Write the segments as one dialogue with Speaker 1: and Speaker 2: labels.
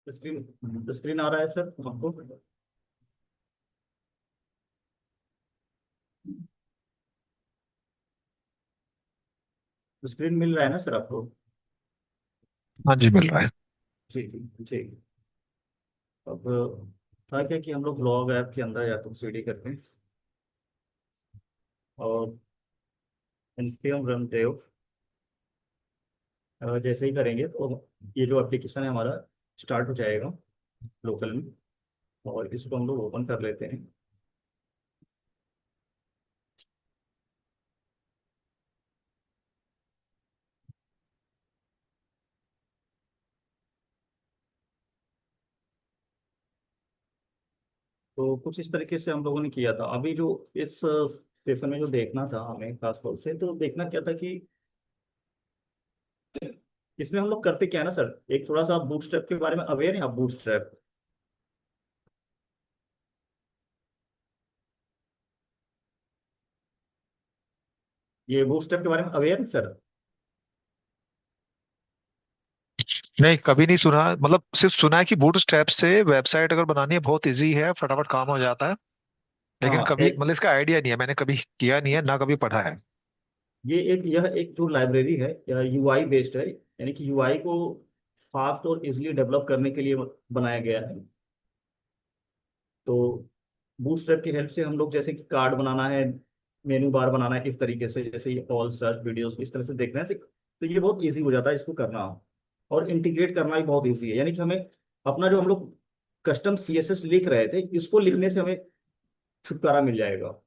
Speaker 1: Screen screen आ रहा है sir आपको? स्क्रीन मिल रहा है ना सर आपको?
Speaker 2: हाँ जी, मिल रहा है।
Speaker 1: जी जी ठीक। अब था क्या कि हम लोग ब्लॉग ऐप के अंदर या तो सीडी करते हैं और npm रन टेव जैसे ही करेंगे तो ये जो एप्लीकेशन है हमारा स्टार्ट हो जाएगा लोकल में। और इसको हम लोग ओपन कर लेते हैं। तो कुछ इस तरीके से हम लोगों ने किया था। अभी जो इस सेशन में जो देखना था हमें खास तौर से, तो देखना क्या था कि इसमें हम लोग करते क्या है ना सर, एक थोड़ा सा बूटस्ट्रैप के बारे में अवेयर है आप? बूटस्ट्रैप, ये बूटस्ट्रैप के बारे में अवेयर है सर?
Speaker 2: नहीं, कभी नहीं सुना। मतलब सिर्फ सुना है कि बूट स्ट्रैप से वेबसाइट अगर बनानी है बहुत इजी है, फटाफट काम हो जाता है। लेकिन
Speaker 1: हाँ
Speaker 2: कभी मतलब इसका आइडिया नहीं है, मैंने कभी किया नहीं है ना कभी पढ़ा है।
Speaker 1: यह एक जो लाइब्रेरी है, यह यूआई बेस्ड है। यानी कि यूआई को फास्ट और इजीली डेवलप करने के लिए बनाया गया है। तो बूटस्ट्रैप की हेल्प से हम लोग जैसे कि कार्ड बनाना है, मेनू बार बनाना है, इस तरीके से जैसे ये ऑल सर्च वीडियोस इस तरह से देखना है तो ये बहुत इजी हो जाता है इसको करना। और इंटीग्रेट करना भी बहुत इजी है। यानी कि हमें अपना जो हम लोग कस्टम सीएसएस लिख रहे थे, इसको लिखने से हमें छुटकारा मिल जाएगा।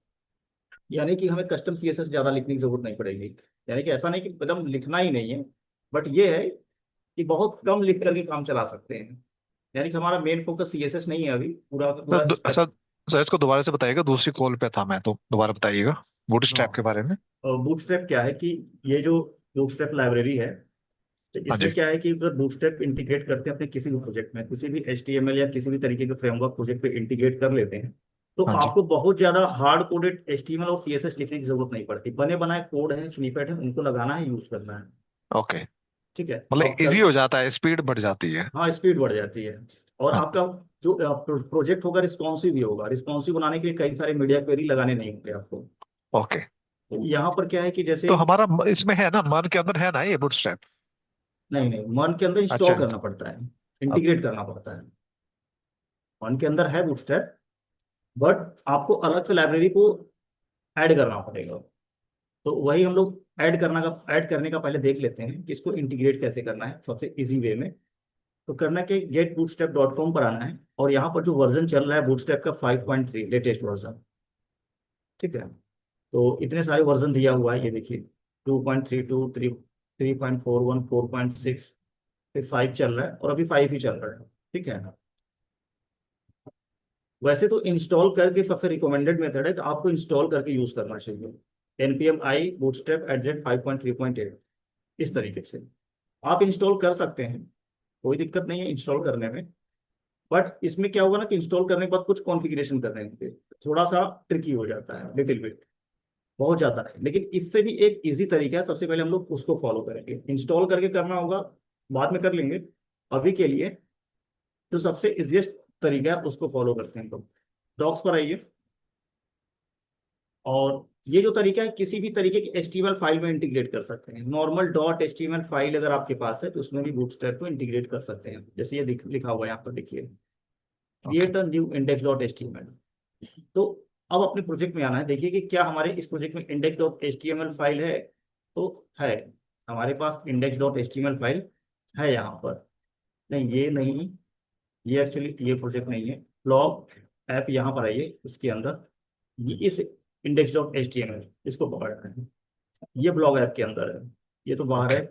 Speaker 1: यानी कि हमें कस्टम सीएसएस ज्यादा लिखने की जरूरत नहीं पड़ेगी। यानी कि ऐसा नहीं कि एकदम लिखना ही नहीं है, बट ये है कि बहुत कम लिख करके काम चला सकते हैं। यानी कि हमारा मेन फोकस सीएसएस नहीं है अभी, पूरा का
Speaker 2: सर
Speaker 1: पूरा
Speaker 2: सर
Speaker 1: स्टेप।
Speaker 2: सर, इसको दोबारा से बताइएगा, दूसरी कॉल पे था मैं, तो दोबारा बताइएगा बूट स्ट्रैप
Speaker 1: हाँ,
Speaker 2: के बारे में।
Speaker 1: और बूटस्ट्रैप क्या है कि ये जो बूटस्ट्रैप लाइब्रेरी है, तो
Speaker 2: हाँ जी।
Speaker 1: इसमें क्या है कि अगर बूटस्ट्रैप इंटीग्रेट करते हैं अपने किसी भी प्रोजेक्ट में, किसी भी एचटीएमएल या किसी भी तरीके के फ्रेमवर्क प्रोजेक्ट पे इंटीग्रेट कर लेते हैं, तो
Speaker 2: हाँ जी।
Speaker 1: आपको बहुत ज्यादा हार्ड कोडेड एचटीएमएल और सीएसएस लिखने की जरूरत नहीं पड़ती। बने बनाए कोड है, स्निपेट है, उनको लगाना है, यूज करना है।
Speaker 2: ओके।
Speaker 1: ठीक है,
Speaker 2: मतलब
Speaker 1: अब
Speaker 2: इजी
Speaker 1: चल।
Speaker 2: हो जाता है, स्पीड बढ़ जाती है।
Speaker 1: हाँ, स्पीड बढ़ जाती है। और
Speaker 2: हाँ।
Speaker 1: आपका जो प्रोजेक्ट होगा रिस्पॉन्सिव भी होगा। रिस्पॉन्सिव बनाने के लिए कई सारे मीडिया क्वेरी लगाने नहीं होंगे आपको।
Speaker 2: ओके।
Speaker 1: तो यहाँ पर क्या है कि जैसे,
Speaker 2: तो हमारा इसमें है ना, मन के अंदर है ना ये बूट स्ट्रैप?
Speaker 1: नहीं नहीं, मन के अंदर
Speaker 2: अच्छा।
Speaker 1: इंस्टॉल करना पड़ता है,
Speaker 2: अब।
Speaker 1: इंटीग्रेट करना पड़ता है। मन के अंदर है बूटस्ट्रैप, बट आपको अलग से लाइब्रेरी को ऐड करना पड़ेगा। तो वही हम लोग ऐड करने का पहले देख लेते हैं कि इसको इंटीग्रेट कैसे करना है सबसे इजी वे में। तो करना कि getbootstrap.com पर आना है, और यहाँ पर जो वर्जन चल रहा है बूटस्ट्रैप का 5.3 लेटेस्ट वर्जन। ठीक है, तो इतने सारे वर्जन दिया हुआ है, ये देखिए। 2.32, 3.41, 4.6, फिर 5 चल रहा है, और अभी 5 ही चल रहा है। ठीक है। वैसे तो इंस्टॉल करके सबसे रिकमेंडेड मेथड है कि आपको इंस्टॉल करके यूज करना चाहिए। npm i bootstrap @ 5.3.8, इस तरीके से आप इंस्टॉल कर सकते हैं। कोई दिक्कत नहीं है इंस्टॉल करने में। बट इसमें क्या होगा ना कि इंस्टॉल करने के बाद कुछ कॉन्फ़िगरेशन करने होंगे, थोड़ा सा ट्रिकी हो जाता है, लिटिल बिट, बहुत ज्यादा है। लेकिन इससे भी एक इजी तरीका है, सबसे पहले हम लोग उसको फॉलो करेंगे। इंस्टॉल करके करना होगा, बाद में कर लेंगे। अभी के लिए जो सबसे इजिएस्ट तरीका है उसको फॉलो करते हैं। तो डॉक्स पर आइए, और ये जो तरीका है किसी भी तरीके की एचटीएमएल फाइल में इंटीग्रेट कर सकते हैं। नॉर्मल डॉट एचटीएमएल फाइल अगर आपके पास है तो उसमें भी बूटस्ट्रैप को इंटीग्रेट कर सकते हैं। जैसे ये लिखा हुआ है यहाँ पर, देखिए,
Speaker 2: okay.
Speaker 1: Create a new index dot HTML. तो अब अपने प्रोजेक्ट में आना है, देखिए कि क्या हमारे इस प्रोजेक्ट में इंडेक्स डॉट एचटीएमएल फाइल है। तो है, हमारे पास इंडेक्स डॉट एचटीएमएल फाइल है यहाँ पर। नहीं, ये नहीं, ये एक्चुअली ये प्रोजेक्ट नहीं है। ब्लॉग ऐप यहाँ पर आइए, इसके अंदर ये इस index dot H T M L इसको पकड़ना है। ये ब्लॉग ऐप के अंदर है, ये तो बाहर
Speaker 2: ओके।
Speaker 1: है।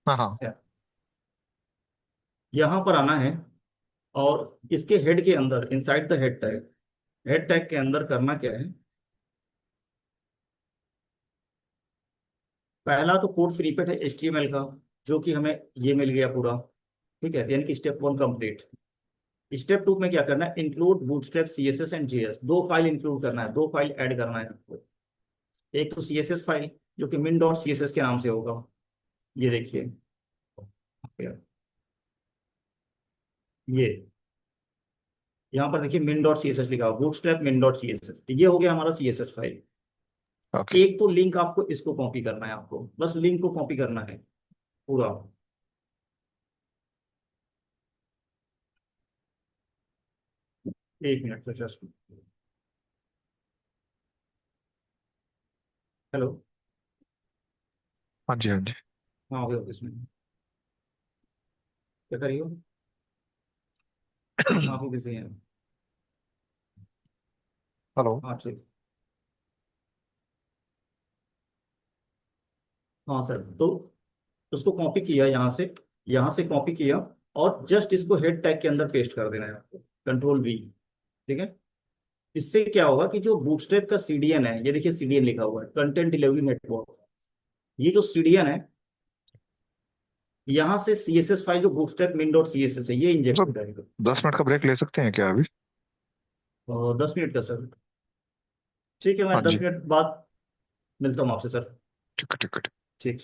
Speaker 2: हाँ हाँ।
Speaker 1: यहाँ पर आना है, और इसके हेड के अंदर, इनसाइड द हेड टैग के अंदर करना क्या है। पहला तो कोड स्निपेट है HTML का, जो कि हमें ये मिल गया पूरा। ठीक है, यानी कि स्टेप 1 कंप्लीट। स्टेप 2 में क्या करना है, include bootstrap CSS and JS। दो फाइल इंक्लूड करना है, दो फाइल ऐड करना है आपको। एक तो CSS फाइल, जो कि min dot C S S के नाम से होगा। ये देखिए, ये यहाँ पर देखिए min dot C S S लिखा हुआ, Bootstrap min dot C S S, ये हो गया हमारा C S S file.
Speaker 2: Okay.
Speaker 1: एक तो लिंक आपको इसको कॉपी करना है, आपको बस लिंक को कॉपी करना है पूरा। एक मिनट तो जस्ट। हेलो।
Speaker 2: हाँ जी, हाँ जी।
Speaker 1: हाँ हो गया इसमें, क्या करिए। आप ही बिजी हैं।
Speaker 2: हेलो।
Speaker 1: हाँ ठीक। हाँ सर, तो उसको कॉपी किया यहाँ से कॉपी किया, और जस्ट इसको हेड टैग के अंदर पेस्ट कर देना है आपको, कंट्रोल V। ठीक है। इससे क्या होगा कि जो बूटस्ट्रैप का सीडीएन है, ये देखिए सीडीएन लिखा हुआ है, कंटेंट डिलीवरी नेटवर्क, ये जो सीडीएन है, यहाँ से सीएसएस फाइल जो Bootstrap min dot C S S है, ये इंजेक्ट हो
Speaker 2: मतलब
Speaker 1: जाएगा।
Speaker 2: 10 मिनट का ब्रेक ले सकते हैं क्या अभी?
Speaker 1: और 10 मिनट का सर। ठीक है, मैं
Speaker 2: हाँ
Speaker 1: दस
Speaker 2: जी।
Speaker 1: मिनट बाद मिलता हूँ आपसे सर।
Speaker 2: ठीक है, ठीक है।
Speaker 1: ठीक।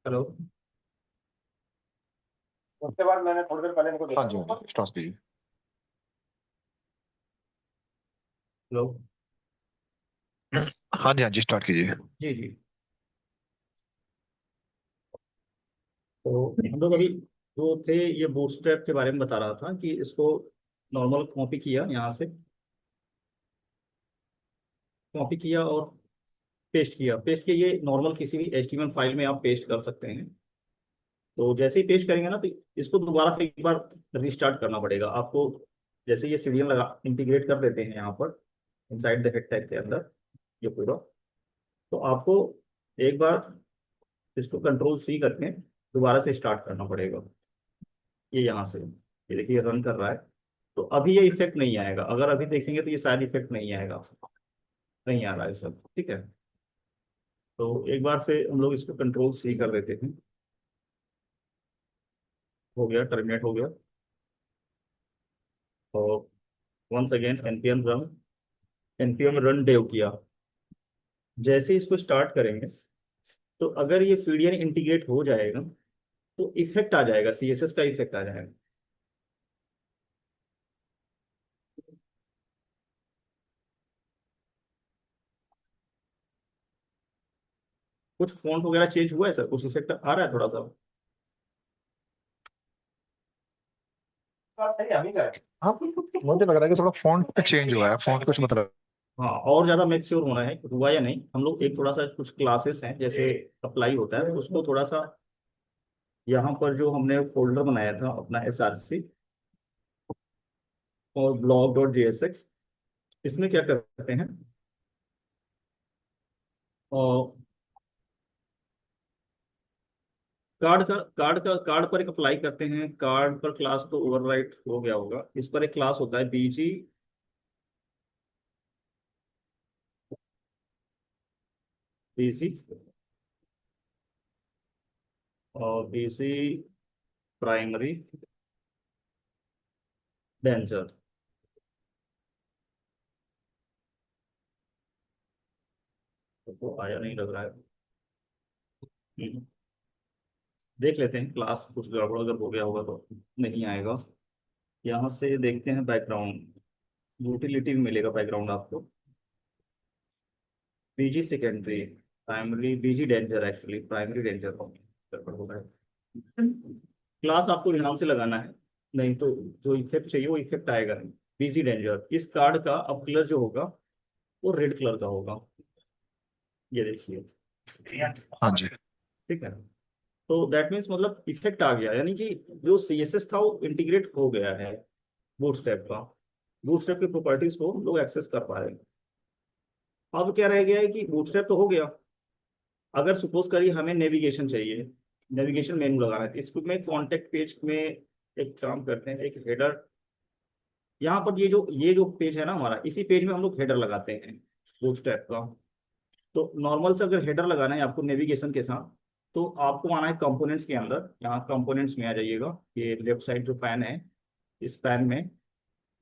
Speaker 1: हेलो। उसके बाद मैंने थोड़ी देर पहले इनको देखा।
Speaker 2: हाँ जी, हाँ जी, स्टार्ट कीजिए।
Speaker 1: हेलो।
Speaker 2: हाँ जी, हाँ जी, स्टार्ट कीजिए।
Speaker 1: जी जी। तो हम लोग अभी जो थे, ये बूटस्ट्रैप के बारे में बता रहा था कि इसको नॉर्मल कॉपी किया यहाँ से, कॉपी किया और पेस्ट किया। पेस्ट किया, ये नॉर्मल किसी भी HTML फाइल में आप पेस्ट कर सकते हैं। तो जैसे ही पेस्ट करेंगे ना, तो इसको दोबारा से एक बार रिस्टार्ट करना पड़ेगा आपको। जैसे ये सीडीएम लगा इंटीग्रेट कर देते हैं यहाँ पर इनसाइड द हेड टैग के अंदर, ये पूरा। तो आपको एक बार इसको कंट्रोल C करके दोबारा से स्टार्ट करना पड़ेगा। ये यहाँ से, ये देखिए रन कर रहा है। तो अभी ये इफेक्ट नहीं आएगा, अगर अभी देखेंगे तो ये शायद इफेक्ट नहीं आएगा, नहीं आ रहा है सब, ठीक है। तो एक बार से हम लोग इसको कंट्रोल C कर देते हैं। हो गया, टर्मिनेट हो गया। और once again npm run dev किया। जैसे ही इसको स्टार्ट करेंगे, तो अगर ये सीडीएन इंटीग्रेट हो जाएगा, तो इफेक्ट आ जाएगा, CSS का इफेक्ट आ जाएगा। कुछ फॉन्ट वगैरह चेंज हुआ है सर, कुछ इफेक्ट आ रहा है थोड़ा सा।
Speaker 2: हाँ, मुझे लग रहा है कि थोड़ा फॉन्ट पे चेंज हुआ है, फॉन्ट कुछ मतलब।
Speaker 1: हाँ, और ज्यादा मेक श्योर होना है हुआ या नहीं। हम लोग एक थोड़ा सा कुछ क्लासेस हैं जैसे अप्लाई होता है, तो उसको थोड़ा सा यहाँ पर जो हमने फोल्डर बनाया था अपना SRC और blog.jsx, इसमें क्या करते हैं, और कार्ड पर एक अप्लाई करते हैं। कार्ड पर क्लास तो ओवरराइट हो गया होगा। इस पर एक क्लास होता है BC और BC प्राइमरी डेंजर। तो आया नहीं लग रहा है। हम्म, देख लेते हैं, क्लास कुछ गड़बड़ अगर हो गया होगा तो नहीं आएगा। यहाँ से देखते हैं बैकग्राउंड, यूटिलिटी में मिलेगा बैकग्राउंड आपको। BG secondary, primary BG danger, actually primary danger गड़बड़ हो रहा है। क्लास आपको यहाँ से लगाना है, नहीं तो जो इफेक्ट चाहिए वो इफेक्ट आएगा नहीं। BG डेंजर, इस कार्ड का अब कलर जो होगा वो रेड कलर का होगा, ये देखिए।
Speaker 2: हाँ जी।
Speaker 1: ठीक है। तो दैट मीन्स मतलब इफेक्ट आ गया, यानी कि जो CSS था वो इंटीग्रेट हो गया है बूटस्ट्रैप का। बूटस्ट्रैप की प्रॉपर्टीज को लोग एक्सेस कर पा रहे हैं। अब क्या रह गया है कि बूटस्ट्रैप तो हो गया, अगर सपोज करिए हमें नेविगेशन चाहिए, नेविगेशन मेनू लगाना है, तो इसको में कॉन्टेक्ट पेज में एक काम करते हैं, एक हेडर। यहाँ पर ये जो पेज है ना हमारा, इसी पेज में हम लोग हेडर लगाते हैं बूटस्ट्रैप का। तो नॉर्मल से अगर हेडर लगाना है आपको नेविगेशन के साथ, तो आपको आना है कंपोनेंट्स के अंदर। यहाँ कंपोनेंट्स में आ जाइएगा, ये लेफ्ट साइड जो पैन है, इस पैन में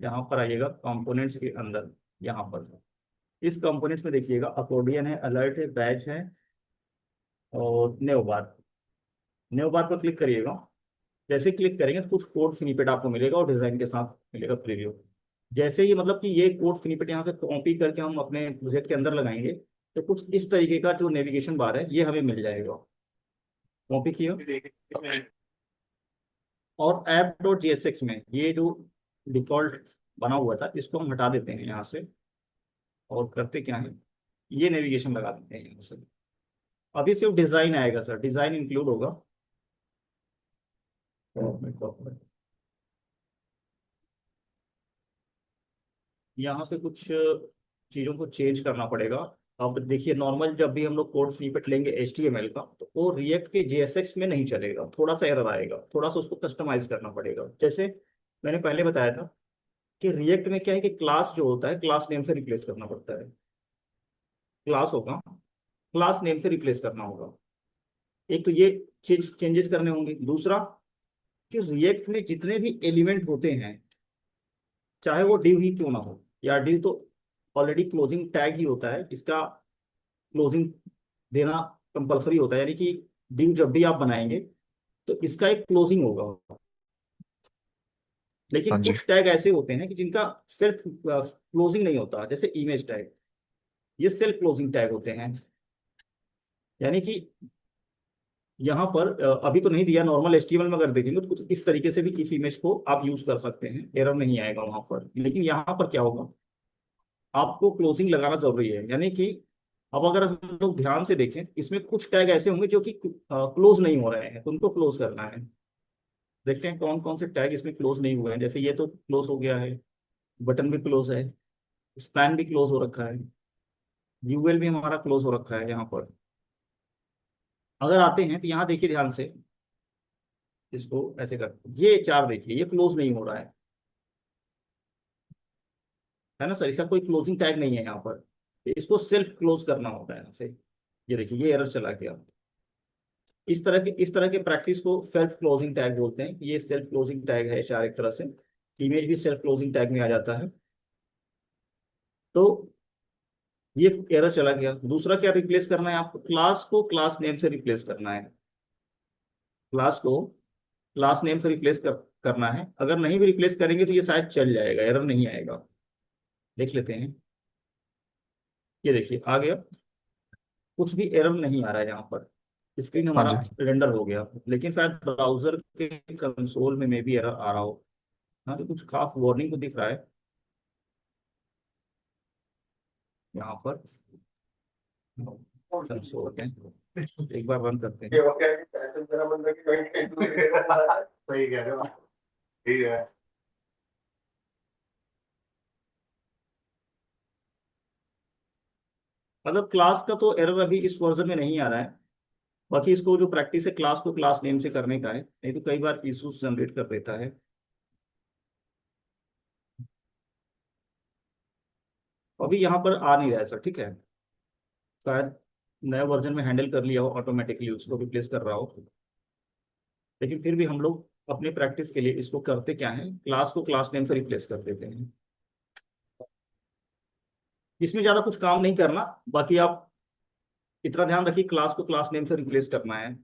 Speaker 1: यहाँ पर आइएगा कंपोनेंट्स के अंदर। यहाँ पर इस कंपोनेंट्स में देखिएगा अकोर्डियन है, अलर्ट है, बैच है और नेव बार। नेव बार पर क्लिक करिएगा। जैसे क्लिक करेंगे तो कुछ कोड स्निपेट आपको मिलेगा और डिजाइन के साथ मिलेगा प्रीव्यू। जैसे ही मतलब कि ये कोड स्निपेट यहाँ से कॉपी करके हम अपने प्रोजेक्ट के अंदर लगाएंगे, तो कुछ इस तरीके का जो नेविगेशन बार है ये हमें मिल जाएगा। कॉपी किया, और app.jsx में ये जो डिफॉल्ट बना हुआ था इसको हम हटा देते हैं यहाँ से। और करते क्या है, ये नेविगेशन लगा देते हैं यहाँ से। अभी सिर्फ डिजाइन आएगा सर, डिजाइन इंक्लूड होगा। यहाँ से कुछ चीज़ों को चेंज करना पड़ेगा। अब देखिए, नॉर्मल जब भी हम लोग कोड स्निपेट लेंगे HTML का, तो वो रिएक्ट के JSX में नहीं चलेगा, थोड़ा सा एरर आएगा, थोड़ा सा उसको कस्टमाइज करना पड़ेगा। जैसे मैंने पहले बताया था कि रिएक्ट में क्या है कि क्लास जो होता है क्लास नेम से रिप्लेस करना पड़ता है। क्लास होगा, क्लास नेम से रिप्लेस करना होगा। एक तो ये चीज चेंजेस करने होंगे। दूसरा कि रिएक्ट में जितने भी एलिमेंट होते हैं, चाहे वो डिव ही क्यों ना हो, या डिव तो ऑलरेडी क्लोजिंग टैग ही होता है, इसका क्लोजिंग देना कंपलसरी होता है, यानी कि div जब भी आप बनाएंगे तो इसका एक क्लोजिंग होगा। लेकिन
Speaker 2: हाँ जी।
Speaker 1: कुछ टैग ऐसे होते हैं कि जिनका सेल्फ क्लोजिंग नहीं होता, जैसे इमेज टैग, ये सेल्फ क्लोजिंग टैग होते हैं। यानी कि यहाँ पर अभी तो नहीं दिया, नॉर्मल एचटीएमएल में अगर देखेंगे तो कुछ इस तरीके से भी इस इमेज को आप यूज कर सकते हैं, एरर नहीं आएगा वहां पर। लेकिन यहाँ पर क्या होगा, आपको क्लोजिंग लगाना जरूरी है। यानी कि अब अगर हम लोग ध्यान से देखें, इसमें कुछ टैग ऐसे होंगे जो कि क्लोज नहीं हो रहे हैं, तो उनको क्लोज करना है। देखते हैं कौन कौन से टैग इसमें क्लोज नहीं हुए हैं। जैसे ये तो क्लोज हो गया है, बटन भी क्लोज है, स्पैन भी क्लोज हो रखा है, यूएल भी हमारा क्लोज हो रखा है यहाँ पर। अगर आते हैं तो यहाँ देखिए ध्यान से, इसको ऐसे कर, ये चार देखिए, ये क्लोज नहीं हो रहा है ना सर, इसका कोई क्लोजिंग टैग नहीं है यहाँ पर। इसको सेल्फ क्लोज करना होता है यहाँ से। ये देखिए ये एरर चला गया। इस तरह के प्रैक्टिस को सेल्फ क्लोजिंग टैग बोलते हैं। ये सेल्फ क्लोजिंग टैग है शायद एक तरह से, इमेज भी सेल्फ क्लोजिंग टैग में आ जाता है। तो ये एरर चला गया। दूसरा क्या रिप्लेस करना है आपको, क्लास को क्लास नेम से रिप्लेस करना है। क्लास को क्लास नेम से करना है। अगर नहीं भी रिप्लेस करेंगे तो ये शायद चल जाएगा, एरर नहीं आएगा। देख लेते हैं। ये देखिए आ गया, कुछ भी एरर नहीं आ रहा है यहाँ पर, स्क्रीन
Speaker 2: हाँ
Speaker 1: हमारा
Speaker 2: जी।
Speaker 1: रेंडर हो गया। लेकिन शायद ब्राउजर के कंसोल में भी एरर आ रहा हो। हाँ तो कुछ खास वार्निंग तो दिख रहा है यहाँ पर। कंसोल में एक बार रन करते हैं।
Speaker 3: सही कह रहे हो। ठीक है।
Speaker 1: मतलब क्लास का तो एरर अभी इस वर्जन में नहीं आ रहा है। बाकी इसको जो प्रैक्टिस है क्लास को क्लास नेम से करने का है, नहीं तो कई बार इश्यूज जनरेट कर देता है। अभी यहाँ पर आ नहीं रहा है सर, ठीक है। शायद नया वर्जन में हैंडल कर लिया हो ऑटोमेटिकली, उसको रिप्लेस कर रहा हो। लेकिन फिर भी हम लोग अपने प्रैक्टिस के लिए इसको करते क्या है, क्लास को क्लास नेम से रिप्लेस कर देते हैं। इसमें ज्यादा कुछ काम नहीं करना। बाकी आप इतना ध्यान रखिए, क्लास को क्लास नेम से रिप्लेस करना है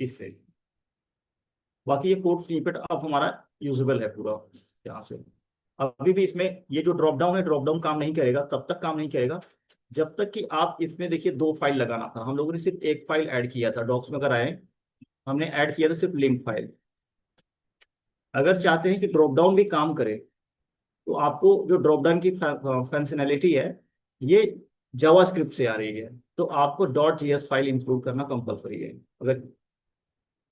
Speaker 1: इससे। बाकी ये कोड स्निपेट अब हमारा यूजेबल है पूरा यहाँ से। अभी भी इसमें ये जो ड्रॉप डाउन है, ड्रॉप डाउन काम नहीं करेगा, तब तक काम नहीं करेगा जब तक कि आप इसमें देखिए दो फाइल लगाना था। हम लोगों ने सिर्फ एक फाइल ऐड किया था, डॉक्स में अगर आए, हमने ऐड किया था सिर्फ लिंक फाइल। अगर चाहते हैं कि ड्रॉप डाउन भी काम करे, तो आपको जो ड्रॉप डाउन की फंक्शनैलिटी है, ये जावास्क्रिप्ट से आ रही है, तो आपको डॉट जीएस फाइल इंक्लूड करना कंपलसरी है। अगर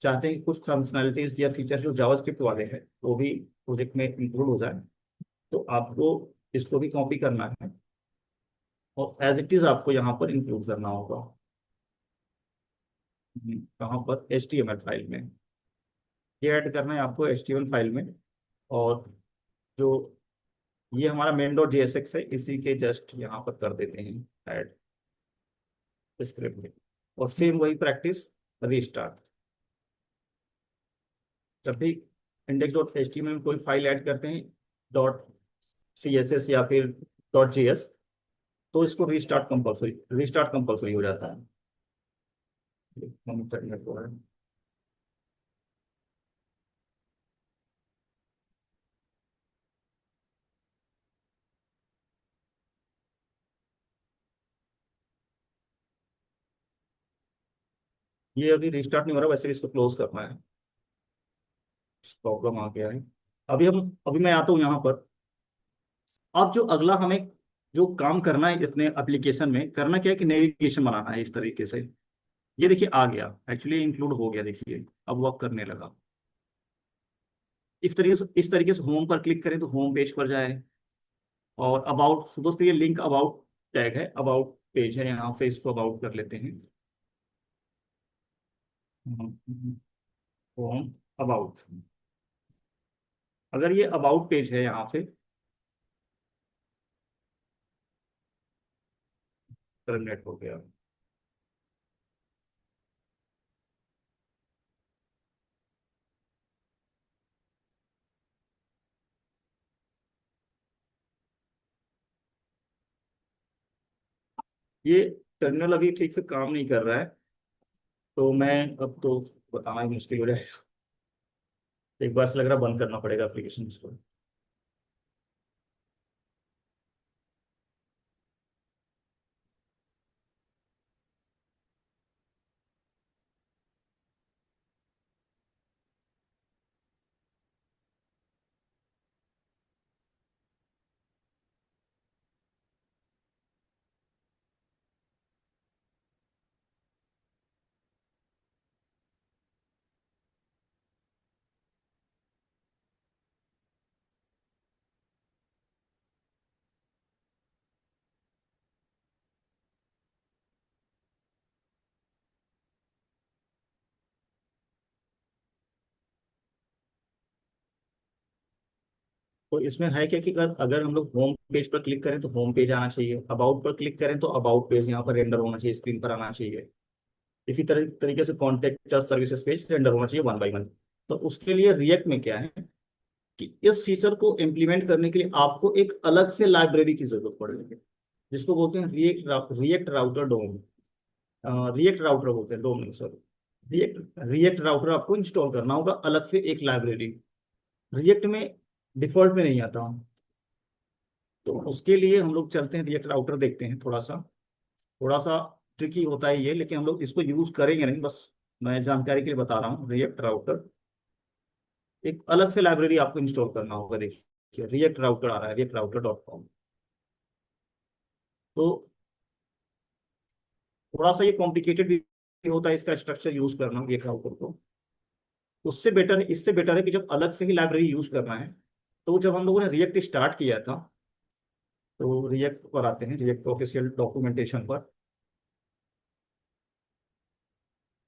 Speaker 1: चाहते हैं कि कुछ फंक्शनैलिटीज या फीचर जो जावास्क्रिप्ट वाले हैं वो भी प्रोजेक्ट में इंक्लूड हो जाए, तो आपको इसको भी कॉपी करना है और एज इट इज आपको यहाँ पर इंक्लूड करना होगा। कहाँ पर, H T M L file में। ये ऐड करना है आपको H T M L file में। और जो ये हमारा मेन डॉट जेएसएक्स है, इसी के जस्ट यहाँ पर कर देते हैं ऐड स्क्रिप्ट में। और सेम वही प्रैक्टिस, रीस्टार्ट। जब भी index dot H T M L में कोई फाइल ऐड करते हैं, डॉट सी एस एस या फिर डॉट जी एस, तो इसको रीस्टार्ट कंपलसरी हो जाता है। इंटरनेट को है। ये अभी रिस्टार्ट नहीं हो रहा, वैसे भी इसको क्लोज करना है। प्रॉब्लम आ गया है। अभी मैं आता हूँ यहाँ पर। अब जो अगला हमें जो काम करना है अपने एप्लीकेशन में, करना क्या है कि नेविगेशन बनाना है इस तरीके से। ये देखिए आ गया, एक्चुअली इंक्लूड हो गया, देखिए अब वर्क करने लगा। इस तरीके से होम पर क्लिक करें तो होम पेज पर जाए। और अबाउट, सपोज ये लिंक अबाउट टैग है, अबाउट पेज है, यहाँ पे इसको अबाउट कर लेते हैं। होम अबाउट, अगर ये अबाउट पेज है यहाँ से, टर्मिनेट हो गया। ये टर्मिनल अभी ठीक से काम नहीं कर रहा है, तो मैं अब तो बताना ही मुश्किल हो जाएगा। एक बार से लग रहा है बंद करना पड़ेगा एप्लीकेशन इसको। तो इसमें है क्या कि अगर अगर हम लोग होम पेज पर क्लिक करें तो होम पेज आना चाहिए, अबाउट पर क्लिक करें तो अबाउट पेज यहाँ पर रेंडर होना चाहिए, स्क्रीन पर आना चाहिए। इसी तरीके से कॉन्टेक्ट सर्विसेज पेज रेंडर होना चाहिए वन बाय वन। तो उसके लिए रिएक्ट में क्या है कि इस फीचर को इम्प्लीमेंट करने के लिए आपको एक अलग से लाइब्रेरी की जरूरत पड़ेगी, जिसको बोलते हैं रिएक्ट राउटर डोम। रिएक्ट राउटर बोलते हैं, डोम नहीं सॉरी। रिएक्ट राउटर आपको इंस्टॉल करना होगा अलग से एक लाइब्रेरी। रिएक्ट में डिफॉल्ट में नहीं आता। तो उसके लिए हम लोग चलते हैं रिएक्ट राउटर देखते हैं। थोड़ा सा ट्रिकी होता है ये, लेकिन हम लोग इसको यूज करेंगे नहीं, बस मैं जानकारी के लिए बता रहा हूँ। रिएक्ट राउटर एक अलग से लाइब्रेरी आपको इंस्टॉल करना होगा। देखिए रिएक्ट राउटर आ रहा है, reactrouter.com। तो थोड़ा सा ये कॉम्प्लिकेटेड भी होता है इसका स्ट्रक्चर यूज करना रिएक्ट राउटर को। उससे बेटर है, इससे बेटर है कि जब अलग से ही लाइब्रेरी यूज करना है, तो जब हम लोगों ने रिएक्ट स्टार्ट किया था, तो रिएक्ट पर आते हैं, रिएक्ट ऑफिशियल डॉक्यूमेंटेशन पर,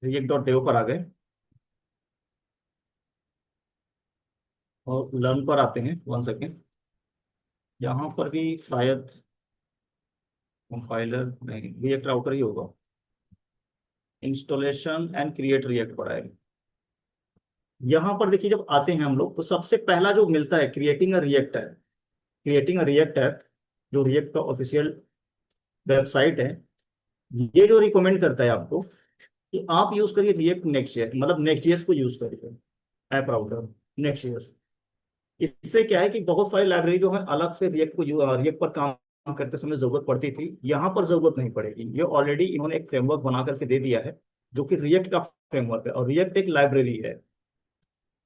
Speaker 1: react.dev पर आ गए और लर्न पर आते हैं। वन सेकेंड, यहाँ पर भी शायद कंपाइलर नहीं, रिएक्ट राउटर ही होगा। इंस्टॉलेशन एंड क्रिएट रिएक्ट पर आएगा। यहाँ पर देखिए जब आते हैं हम लोग, तो सबसे पहला जो मिलता है creating a react app. Creating a react app जो रिएक्ट का ऑफिशियल वेबसाइट है, ये जो रिकमेंड करता है आपको कि आप यूज करिए रिएक्ट नेक्स्ट ईयर, मतलब नेक्स्ट ईयर को यूज करिए ऐप राउटर नेक्स्ट ईयर। इससे क्या है कि बहुत सारी लाइब्रेरी जो है अलग से रिएक्ट को रिएक्ट पर काम करते समय जरूरत पड़ती थी, यहाँ पर जरूरत नहीं पड़ेगी। ये ऑलरेडी इन्होंने एक फ्रेमवर्क बना करके दे दिया है, जो कि रिएक्ट का फ्रेमवर्क है, और रिएक्ट एक लाइब्रेरी है।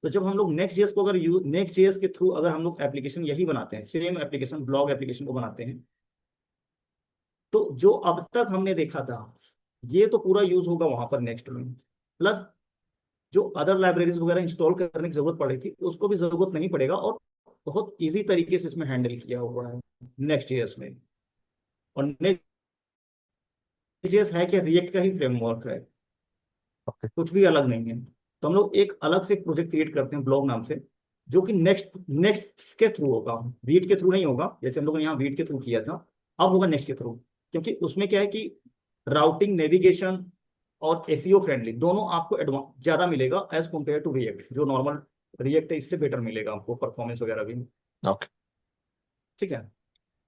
Speaker 1: तो जब हम लोग नेक्स्ट जेएस को अगर नेक्स्ट जेएस के थ्रू अगर हम लोग एप्लीकेशन यही बनाते हैं, सेम एप्लीकेशन ब्लॉग एप्लीकेशन को बनाते हैं, तो जो अब तक हमने देखा था ये तो पूरा यूज होगा वहां पर नेक्स्ट में। प्लस जो अदर लाइब्रेरीज वगैरह इंस्टॉल करने की जरूरत पड़ी थी उसको भी जरूरत नहीं पड़ेगा, और बहुत इजी तरीके से इसमें हैंडल किया हुआ है नेक्स्ट जेएस में। और नेक्स्ट जेएस है क्या, रिएक्ट का ही फ्रेमवर्क है,
Speaker 2: ओके।
Speaker 1: कुछ भी अलग नहीं है। तो हम लोग एक अलग से प्रोजेक्ट क्रिएट करते हैं ब्लॉग नाम से, जो कि नेक्स्ट नेक्स्ट के थ्रू होगा, वीट के थ्रू नहीं होगा। जैसे हम लोगों ने यहाँ वीट के थ्रू किया था, अब होगा नेक्स्ट के थ्रू। क्योंकि उसमें क्या है कि राउटिंग, नेविगेशन और एसईओ फ्रेंडली दोनों आपको एडवांस ज्यादा मिलेगा एज कम्पेयर टू रिएक्ट। जो नॉर्मल रिएक्ट है इससे बेटर मिलेगा आपको, परफॉर्मेंस वगैरह भी।
Speaker 2: ओके।
Speaker 1: ठीक है।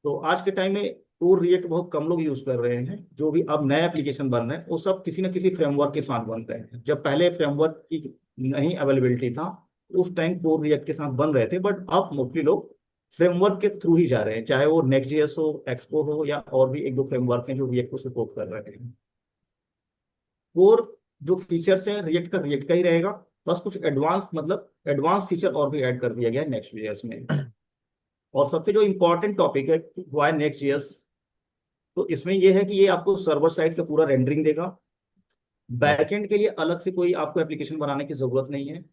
Speaker 1: तो आज के टाइम में कोर रिएक्ट बहुत कम लोग यूज कर रहे हैं। जो भी अब नए एप्लीकेशन बन रहे हैं वो सब किसी न किसी फ्रेमवर्क के साथ बन रहे हैं। जब पहले फ्रेमवर्क की नहीं अवेलेबिलिटी था, उस टाइम कोर रिएक्ट के साथ बन रहे थे, बट अब मोस्टली लोग फ्रेमवर्क के थ्रू ही जा रहे हैं, चाहे वो नेक्स्ट जेएस हो, एक्सपो हो, या और भी एक दो फ्रेमवर्क हैं जो रिएक्ट को सपोर्ट कर रहे हैं। कोर जो फीचर्स हैं रिएक्ट का ही रहेगा, बस कुछ एडवांस, मतलब एडवांस फीचर और भी ऐड कर दिया गया है नेक्स्ट जेएस में। और सबसे जो इम्पोर्टेंट टॉपिक है वाई नेक्स्ट जेएस, तो इसमें यह है कि ये आपको सर्वर साइड का पूरा रेंडरिंग देगा।
Speaker 2: ओके।
Speaker 1: बैकएंड के लिए अलग से कोई आपको एप्लीकेशन बनाने की जरूरत नहीं है।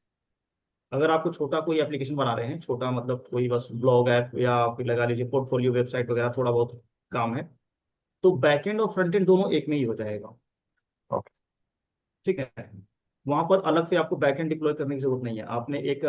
Speaker 1: अगर आपको छोटा कोई एप्लीकेशन बना रहे हैं, छोटा मतलब कोई बस ब्लॉग ऐप या फिर लगा लीजिए पोर्टफोलियो वेबसाइट वगैरह, थोड़ा बहुत काम है, तो बैकएंड और फ्रंट एंड दोनों एक में ही हो जाएगा।
Speaker 2: ओके।
Speaker 1: ठीक है। वहां पर अलग से आपको बैकएंड डिप्लॉय करने की जरूरत नहीं है। आपने एक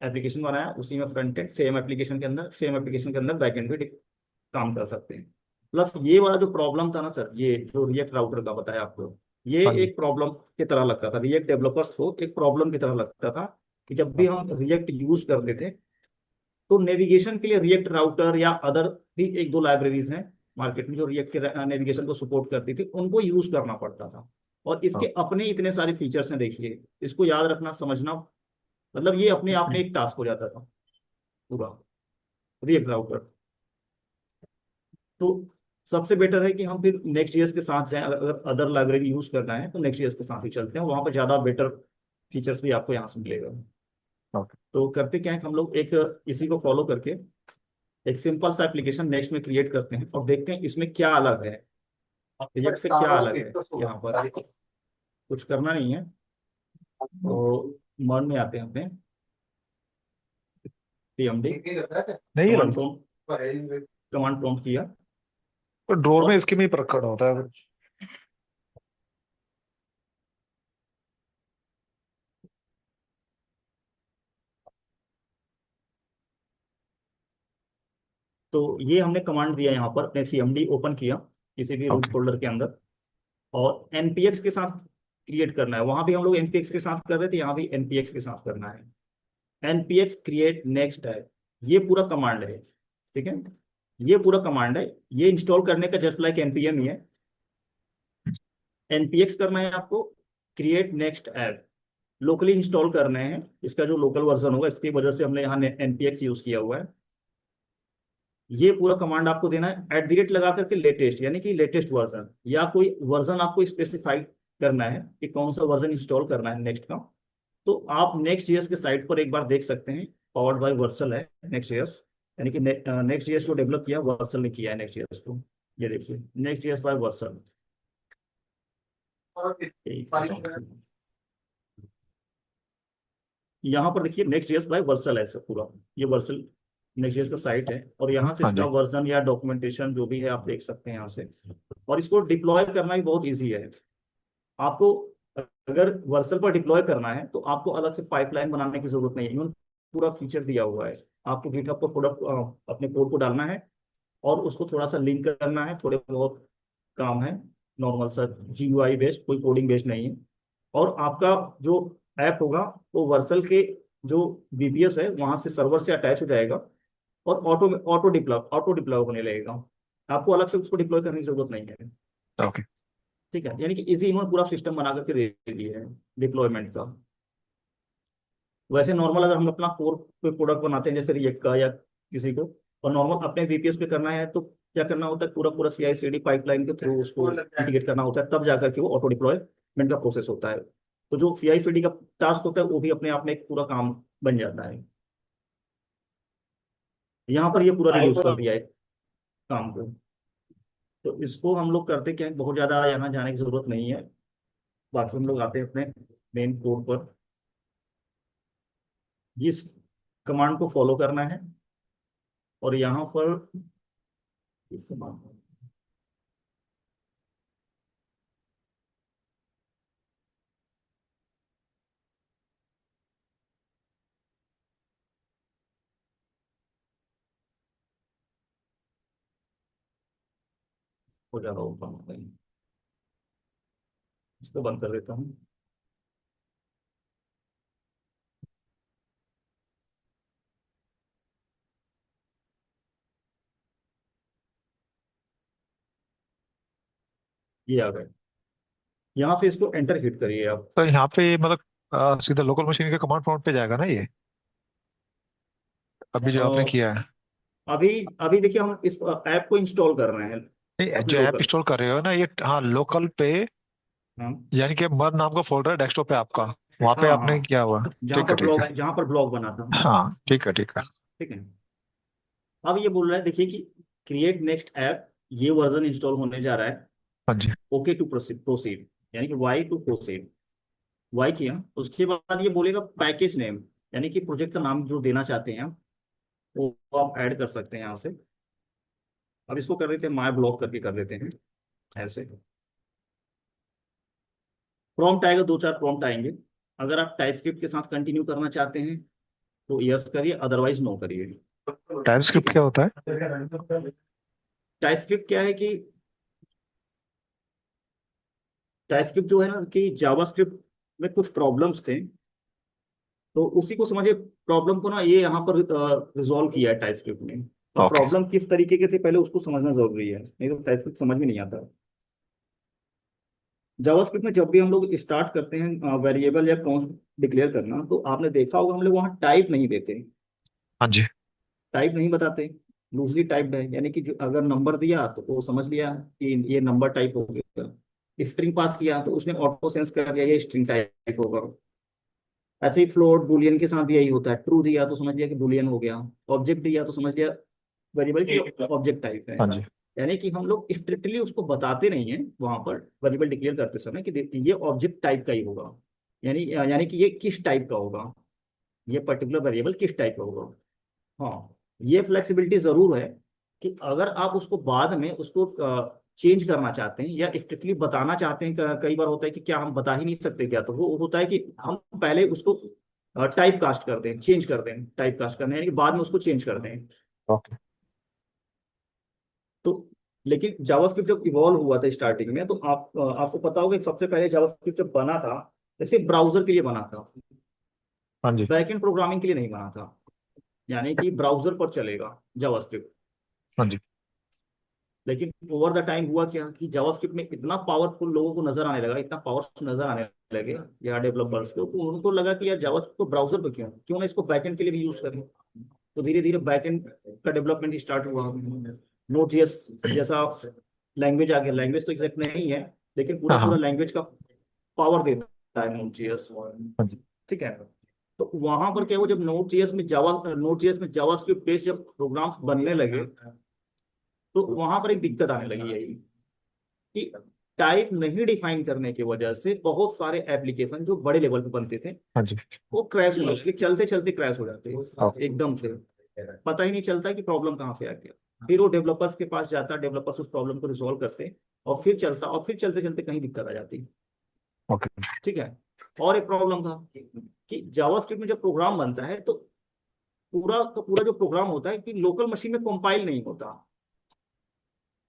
Speaker 1: एप्लीकेशन बनाया, उसी में फ्रंट एंड सेम एप्लीकेशन के अंदर बैकएंड भी काम कर सकते हैं। प्लस ये वाला जो प्रॉब्लम था ना सर, ये जो रिएक्ट राउटर का बताया आपको, ये
Speaker 2: हाँ जी।
Speaker 1: एक प्रॉब्लम की तरह लगता था रिएक्ट डेवलपर्स को, एक प्रॉब्लम की तरह लगता था कि जब भी हम रिएक्ट यूज करते थे, तो नेविगेशन के लिए रिएक्ट राउटर या अदर भी एक दो लाइब्रेरीज हैं मार्केट में जो रिएक्ट के नेविगेशन को सपोर्ट करती थी, उनको यूज करना पड़ता था। और इसके अपने इतने सारे फीचर्स हैं, देखिए इसको याद रखना समझना, मतलब ये अपने आप में एक टास्क हो जाता था पूरा रिएक्ट राउटर। तो सबसे बेटर है कि हम फिर नेक्स्ट जेएस के साथ जाएं। अगर अदर लाइब्रेरी यूज करना है तो नेक्स्ट जेएस के साथ ही चलते हैं, वहां पर ज्यादा बेटर फीचर्स भी आपको यहाँ से मिलेगा।
Speaker 2: ओके।
Speaker 1: तो करते क्या है कि हम लोग एक इसी को फॉलो करके एक सिंपल सा एप्लीकेशन नेक्स्ट में क्रिएट करते हैं और देखते हैं इसमें क्या अलग है, रिएक्ट से क्या अलग है। यहाँ पर कुछ करना नहीं है, तो मन में आते हैं अपने पीएमडी,
Speaker 2: नहीं
Speaker 1: कमांड
Speaker 2: लग
Speaker 1: प्रॉम्प्ट, कमांड प्रॉम्प्ट किया
Speaker 2: तो ड्रॉर में
Speaker 1: और
Speaker 2: इसके में ही रखा होता है।
Speaker 1: तो ये हमने कमांड दिया यहाँ पर, अपने सीएमडी ओपन किया किसी भी रूट
Speaker 2: ओके।
Speaker 1: फोल्डर के अंदर, और एनपीएक्स के साथ क्रिएट करना है। वहां भी हम लोग एनपीएक्स के साथ कर रहे थे, यहाँ भी एनपीएक्स के साथ करना है। एनपीएक्स क्रिएट नेक्स्ट है, ये पूरा कमांड है, ठीक है, ये पूरा कमांड है। ये इंस्टॉल करने का जस्ट लाइक एनपीएम ही है। एनपीएक्स करना है आपको, create next app locally install करने हैं, इसका जो लोकल वर्जन होगा, इसकी वजह से हमने यहाँ एनपीएक्स यूज किया हुआ है। ये पूरा कमांड आपको देना है @ लगा करके लेटेस्ट, यानी कि लेटेस्ट वर्जन, या कोई वर्जन आपको स्पेसिफाई करना है कि कौन सा वर्जन इंस्टॉल करना है नेक्स्ट का। तो आप नेक्स्ट जेएस के साइट पर एक बार देख सकते हैं, पावर्ड बाय वर्सल है नेक्स्ट जेएस, यानी कि नेक्स्ट जेएस जो डेवलप किया वर्सल ने किया है नेक्स्ट जेएस को। ये देखिए नेक्स्ट जेएस बाय वर्सल, यहाँ पर देखिए नेक्स्ट जेएस बाय वर्सल है सब पूरा, ये वर्सल नेक्स्ट जेएस का साइट है, और यहाँ से
Speaker 2: हाँ
Speaker 1: इसका
Speaker 2: जी।
Speaker 1: वर्जन या डॉक्यूमेंटेशन जो भी है आप देख सकते हैं यहाँ से। और इसको डिप्लॉय करना भी बहुत ईजी है आपको। अगर वर्सल पर डिप्लॉय करना है तो आपको अलग से पाइपलाइन बनाने की जरूरत नहीं है, इन्होंने पूरा फीचर दिया हुआ है। आपको गिटहब पर प्रोडक्ट अपने कोड को डालना है और उसको थोड़ा सा लिंक करना है, थोड़े बहुत काम है, नॉर्मल सा जीयूआई बेस्ड, कोई कोडिंग बेस्ड नहीं है। और आपका जो ऐप होगा वो वर्सल के जो बीपीएस है वहां से सर्वर से अटैच हो जाएगा और ऑटो डिप्लॉय होने लगेगा। आपको अलग से उसको डिप्लॉय करने की जरूरत नहीं है,
Speaker 2: ओके।
Speaker 1: ठीक है। यानी कि इजी इन्होंने पूरा सिस्टम बना करके दे दिया है डिप्लॉयमेंट का। वैसे नॉर्मल अगर हम अपना कोर कोई प्रोडक्ट बनाते हैं जैसे रिएक्ट का या किसी को, और नॉर्मल अपने वीपीएस पे करना है तो क्या करना होता है, पूरा पूरा सीआई सीडी पाइपलाइन के थ्रू उसको इंटीग्रेट करना होता है, तब जाकर के वो ऑटो डिप्लॉयमेंट का प्रोसेस होता है। तो जो सीआई सीडी का टास्क होता है वो भी अपने आप में एक पूरा काम बन जाता है। यहाँ पर ये पूरा रिड्यूस कर दिया है काम को। तो इसको हम लोग करते क्या है, बहुत ज्यादा यहाँ जाने की जरूरत नहीं है। बाकी हम लोग आते हैं अपने मेन कोड पर, जिस कमांड को फॉलो करना है, और यहाँ पर इस कमांड हो जा रहा होगा, इसको बंद कर देता हूँ। ये आ गए, यहाँ से इसको एंटर हिट करिए आप।
Speaker 2: तो यहाँ पे मतलब सीधा लोकल मशीन के कमांड प्रॉम्प्ट पे जाएगा ना ये, अभी जो आपने
Speaker 1: अ,
Speaker 2: किया है।
Speaker 1: अभी अभी देखिए हम इस ऐप को इंस्टॉल कर रहे हैं
Speaker 2: नहीं,
Speaker 1: अपने
Speaker 2: जो ऐप
Speaker 1: लोकल।
Speaker 2: इंस्टॉल कर रहे हो ना ये, हाँ लोकल पे,
Speaker 1: हाँ
Speaker 2: यानी कि मर नाम का फोल्डर है डेस्कटॉप पे आपका, वहां पे
Speaker 1: हाँ हाँ,
Speaker 2: आपने किया हुआ है। ठीक है ठीक है।
Speaker 1: जहाँ पर ब्लॉग बना था,
Speaker 2: हाँ ठीक है ठीक है।
Speaker 1: ठीक है। अब ये बोल रहा है देखिए कि क्रिएट नेक्स्ट ऐप, ये वर्जन इंस्टॉल होने जा रहा है।
Speaker 2: हाँ जी।
Speaker 1: ओके टू प्रोसीड, यानी कि वाई टू प्रोसीड, वाई किया। उसके बाद ये बोलेगा पैकेज नेम, यानी कि प्रोजेक्ट का नाम जो देना चाहते हैं आप, वो आप ऐड कर सकते हैं यहाँ से। अब इसको कर देते हैं माय ब्लॉग करके कर देते हैं ऐसे। प्रॉम्प्ट आएगा, 2 4 प्रॉम्प्ट आएंगे। अगर आप टाइपस्क्रिप्ट के साथ कंटिन्यू करना चाहते हैं तो यस करिए, अदरवाइज नो करिए, ठीक
Speaker 2: टाइपस्क्रिप्ट
Speaker 1: है।
Speaker 2: क्या होता है?
Speaker 1: टाइपस्क्रिप्ट क्या है कि टाइपस्क्रिप्ट जो है ना कि जावास्क्रिप्ट में कुछ प्रॉब्लम्स थे, तो उसी को समझिए, प्रॉब्लम को ना ये यहाँ पर रिजॉल्व किया है टाइपस्क्रिप्ट ने। अब
Speaker 2: ओके।
Speaker 1: प्रॉब्लम किस तरीके के थे पहले उसको समझना जरूरी है, नहीं तो टाइपस्क्रिप्ट समझ में नहीं आता। जावास्क्रिप्ट में जब भी हम लोग स्टार्ट करते हैं वेरिएबल या कांस्ट डिक्लेयर करना, तो आपने देखा होगा हम लोग वहाँ टाइप नहीं देते,
Speaker 2: हाँ जी।
Speaker 1: टाइप नहीं बताते, लूजली टाइप्ड है, यानी कि जो अगर नंबर दिया तो वो समझ लिया कि ये नंबर टाइप हो गया, स्ट्रिंग पास किया तो उसने ऑटो सेंस कर लिया ये स्ट्रिंग टाइप होगा। ऐसे ही फ्लोट बुलियन के साथ भी यही होता है, ट्रू दिया तो समझ लिया कि बुलियन हो गया, ऑब्जेक्ट दिया तो समझ लिया वेरिएबल की ऑब्जेक्ट टाइप है।
Speaker 2: हाँ जी।
Speaker 1: यानी कि हम लोग स्ट्रिक्टली उसको बताते नहीं है वहां पर वेरिएबल डिक्लेयर करते समय कि ये ऑब्जेक्ट टाइप का ही होगा, यानी यानी कि ये किस टाइप का होगा, ये पर्टिकुलर वेरिएबल किस टाइप का होगा। हाँ, ये फ्लेक्सिबिलिटी जरूर है कि अगर आप उसको बाद में उसको चेंज करना चाहते हैं या स्ट्रिक्टली बताना चाहते हैं, कई बार होता है कि क्या हम बता ही नहीं सकते क्या, तो वो होता है कि हम पहले उसको टाइप कास्ट कर दें, चेंज कर दें, टाइप कास्ट करना यानी कि बाद में उसको चेंज कर दें।
Speaker 2: ओके।
Speaker 1: तो लेकिन जावास्क्रिप्ट जब इवॉल्व हुआ था स्टार्टिंग में, तो आपको पता होगा कि सबसे पहले जावास्क्रिप्ट जब बना था, जैसे ब्राउजर के लिए बना था,
Speaker 2: हाँ जी।
Speaker 1: बैकएंड प्रोग्रामिंग के लिए नहीं बना था, यानी कि ब्राउजर पर चलेगा जावास्क्रिप्ट।
Speaker 2: हाँ जी।
Speaker 1: लेकिन ओवर द टाइम हुआ क्या कि जावास्क्रिप्ट में इतना पावरफुल लोगों को नजर आने लगा, इतना पावरफुल नजर आने लगे या डेवलपर्स को, तो उनको लगा कि यार जावास्क्रिप्ट को ब्राउजर पर क्यों क्यों ना इसको बैकएंड के लिए भी यूज करें। तो धीरे धीरे बैकएंड का डेवलपमेंट स्टार्ट हुआ। नोट जेएस जैसा लैंग्वेज आ गया, लैंग्वेज तो एग्जैक्ट नहीं है लेकिन पूरा
Speaker 2: हाँ
Speaker 1: पूरा
Speaker 2: हाँ।
Speaker 1: लैंग्वेज का पावर देता है नोट जेएस।
Speaker 2: हाँ जी।
Speaker 1: ठीक है, तो वहां पर क्या हुआ, जब नोट जेएस में जावास्क्रिप्ट बेस्ड जब प्रोग्राम्स बनने लगे, तो वहां पर एक दिक्कत आने लगी है कि टाइप नहीं डिफाइन करने की वजह से बहुत सारे एप्लीकेशन जो बड़े लेवल पे बनते थे
Speaker 2: हाँ जी।
Speaker 1: वो क्रैश होने लगे, चलते चलते क्रैश हो जाते हैं
Speaker 2: ओके।
Speaker 1: एकदम से, पता ही नहीं चलता कि प्रॉब्लम कहाँ से आ गया। फिर वो डेवलपर्स के पास जाता, डेवलपर्स उस प्रॉब्लम को रिजोल्व करते और फिर चलता, और फिर चलते चलते कहीं दिक्कत आ जाती।
Speaker 2: ओके।
Speaker 1: ठीक है, और एक प्रॉब्लम था कि जावास्क्रिप्ट में जब प्रोग्राम बनता है तो पूरा का पूरा जो प्रोग्राम होता है कि लोकल मशीन में कंपाइल नहीं होता।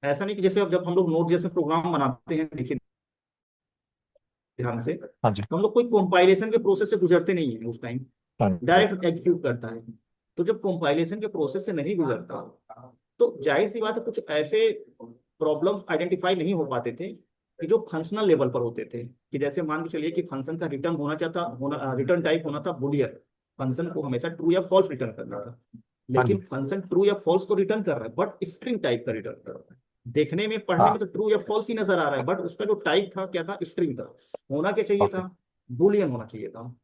Speaker 1: ऐसा नहीं कि जैसे अब जब हम लोग नोट जैसे प्रोग्राम बनाते हैं, देखिए ध्यान से,
Speaker 2: हाँ जी।
Speaker 1: तो हम लोग कोई कंपाइलेशन के प्रोसेस से गुजरते नहीं है उस टाइम,
Speaker 2: हाँ जी।
Speaker 1: डायरेक्ट एग्जीक्यूट करता है। तो जब कंपाइलेशन के प्रोसेस से नहीं गुजरता, तो जाहिर सी बात है कुछ ऐसे प्रॉब्लम्स आइडेंटिफाई नहीं हो पाते थे कि जो फंक्शनल लेवल पर होते थे, कि जैसे मान के चलिए कि फंक्शन का रिटर्न टाइप होना था बुलियन, फंक्शन को हमेशा ट्रू या फॉल्स रिटर्न करना था।
Speaker 2: हाँ
Speaker 1: लेकिन
Speaker 2: जी।
Speaker 1: फंक्शन ट्रू या फॉल्स तो रिटर्न कर रहा है बट स्ट्रिंग टाइप का रिटर्न कर रहा है। देखने में पढ़ने
Speaker 2: हाँ।
Speaker 1: में तो ट्रू या फॉल्स ही नजर आ रहा है, बट उसका जो टाइप था क्या था, स्ट्रिंग था। होना क्या चाहिए
Speaker 2: ओके।
Speaker 1: था, बुलियन होना चाहिए था।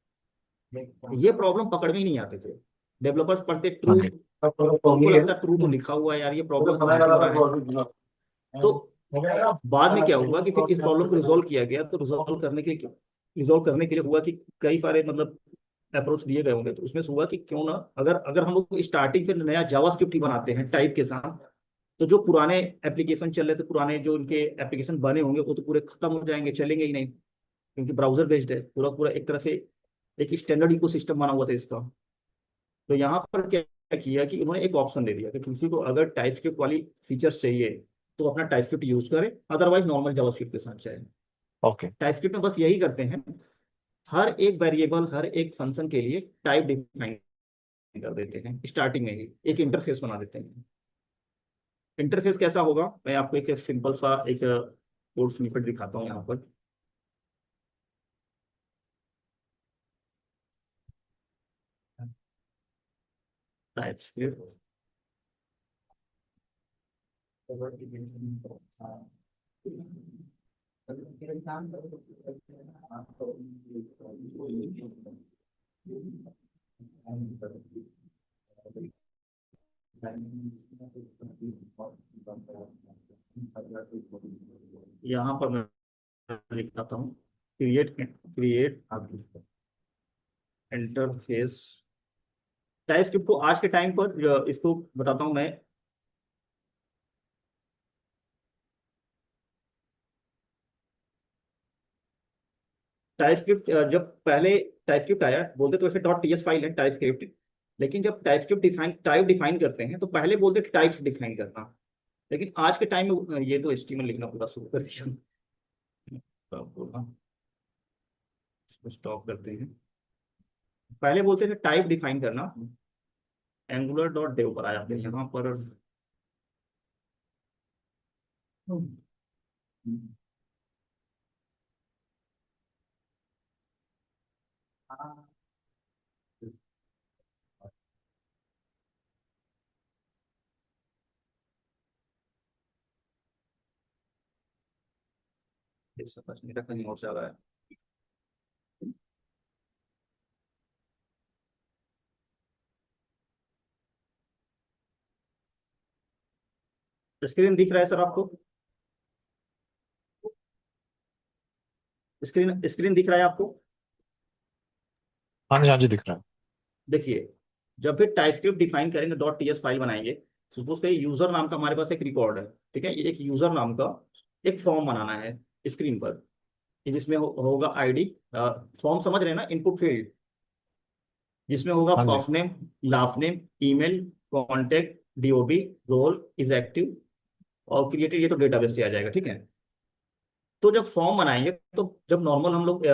Speaker 1: ये प्रॉब्लम पकड़ में ही नहीं आते थे। डेवलपर्स पढ़ते
Speaker 2: हाँ
Speaker 1: ट्रू,
Speaker 2: जी।
Speaker 1: उनको लगता ट्रू तो लिखा हुआ है यार, ये प्रॉब्लम कहाँ क्यों हो रहा है। तो बाद में क्या हुआ कि फिर इस प्रॉब्लम को रिजोल्व किया गया, तो रिजोल्व करने के लिए हुआ कि कई सारे मतलब अप्रोच दिए गए होंगे, तो उसमें से हुआ कि क्यों ना अगर अगर हम लोग स्टार्टिंग से नया जावास्क्रिप्ट ही बनाते हैं टाइप के साथ, तो जो पुराने एप्लीकेशन चल रहे थे, पुराने जो इनके एप्लीकेशन बने होंगे वो तो पूरे खत्म हो जाएंगे, चलेंगे ही नहीं, क्योंकि ब्राउजर बेस्ड है पूरा पूरा, एक तरह से एक स्टैंडर्ड इकोसिस्टम बना हुआ था इसका। तो यहाँ पर क्या किया कि उन्होंने एक ऑप्शन दे दिया कि किसी को अगर टाइपस्क्रिप्ट वाली फीचर्स चाहिए तो अपना टाइपस्क्रिप्ट यूज करे, अदरवाइज नॉर्मल जावास्क्रिप्ट के साथ जाए।
Speaker 2: ओके।
Speaker 1: टाइपस्क्रिप्ट में बस यही करते हैं, हर एक वेरिएबल हर एक फंक्शन के लिए टाइप डिफाइन कर देते हैं, स्टार्टिंग में ही एक इंटरफेस बना देते हैं। इंटरफेस कैसा होगा, मैं आपको एक सिंपल सा एक कोड स्निपेट दिखाता हूँ यहाँ पर। टाइपस्क्रिप्ट, यहाँ पर मैं दिखाता हूँ, क्रिएट क्रिएट इंटरफेस। टाइपस्क्रिप्ट को आज के टाइम पर इसको बताता हूँ मैं। टाइपस्क्रिप्ट जब पहले टाइपस्क्रिप्ट आया, बोलते तो वैसे डॉट टीएस फाइल है टाइपस्क्रिप्ट, लेकिन जब टाइप डिफाइन करते हैं तो पहले बोलते टाइप्स डिफाइन करना। लेकिन आज के टाइम में ये तो एचटीएमएल लिखना पूरा शुरू कर दिया। तो आपको ना इसको स्टॉप करते हैं। पहले बोलते थे टाइप डिफाइन करना, angular.dev पर आया, फिर यहाँ पर ये समझ मेरा कहीं और जा रहा है। स्क्रीन दिख रहा है सर आपको? स्क्रीन स्क्रीन दिख रहा है आपको?
Speaker 2: हाँ जी, हाँ जी, दिख रहा है।
Speaker 1: देखिए, जब भी टाइपस्क्रिप्ट डिफाइन करेंगे, डॉट टीएस फाइल बनाएंगे, सपोज करिए यूजर नाम का हमारे पास एक रिकॉर्ड है, ठीक है, ये एक यूजर नाम का एक फॉर्म बनाना है स्क्रीन पर, कि जिसमें होगा आईडी, फॉर्म समझ रहे हैं ना, इनपुट फील्ड, जिसमें होगा
Speaker 2: हाँ जी।
Speaker 1: First name, last name, email, contact, DOB, role, is active और क्रिएटेड, ये तो डेटाबेस से आ जाएगा, ठीक है। तो जब फॉर्म बनाएंगे, तो जब नॉर्मल हम लोग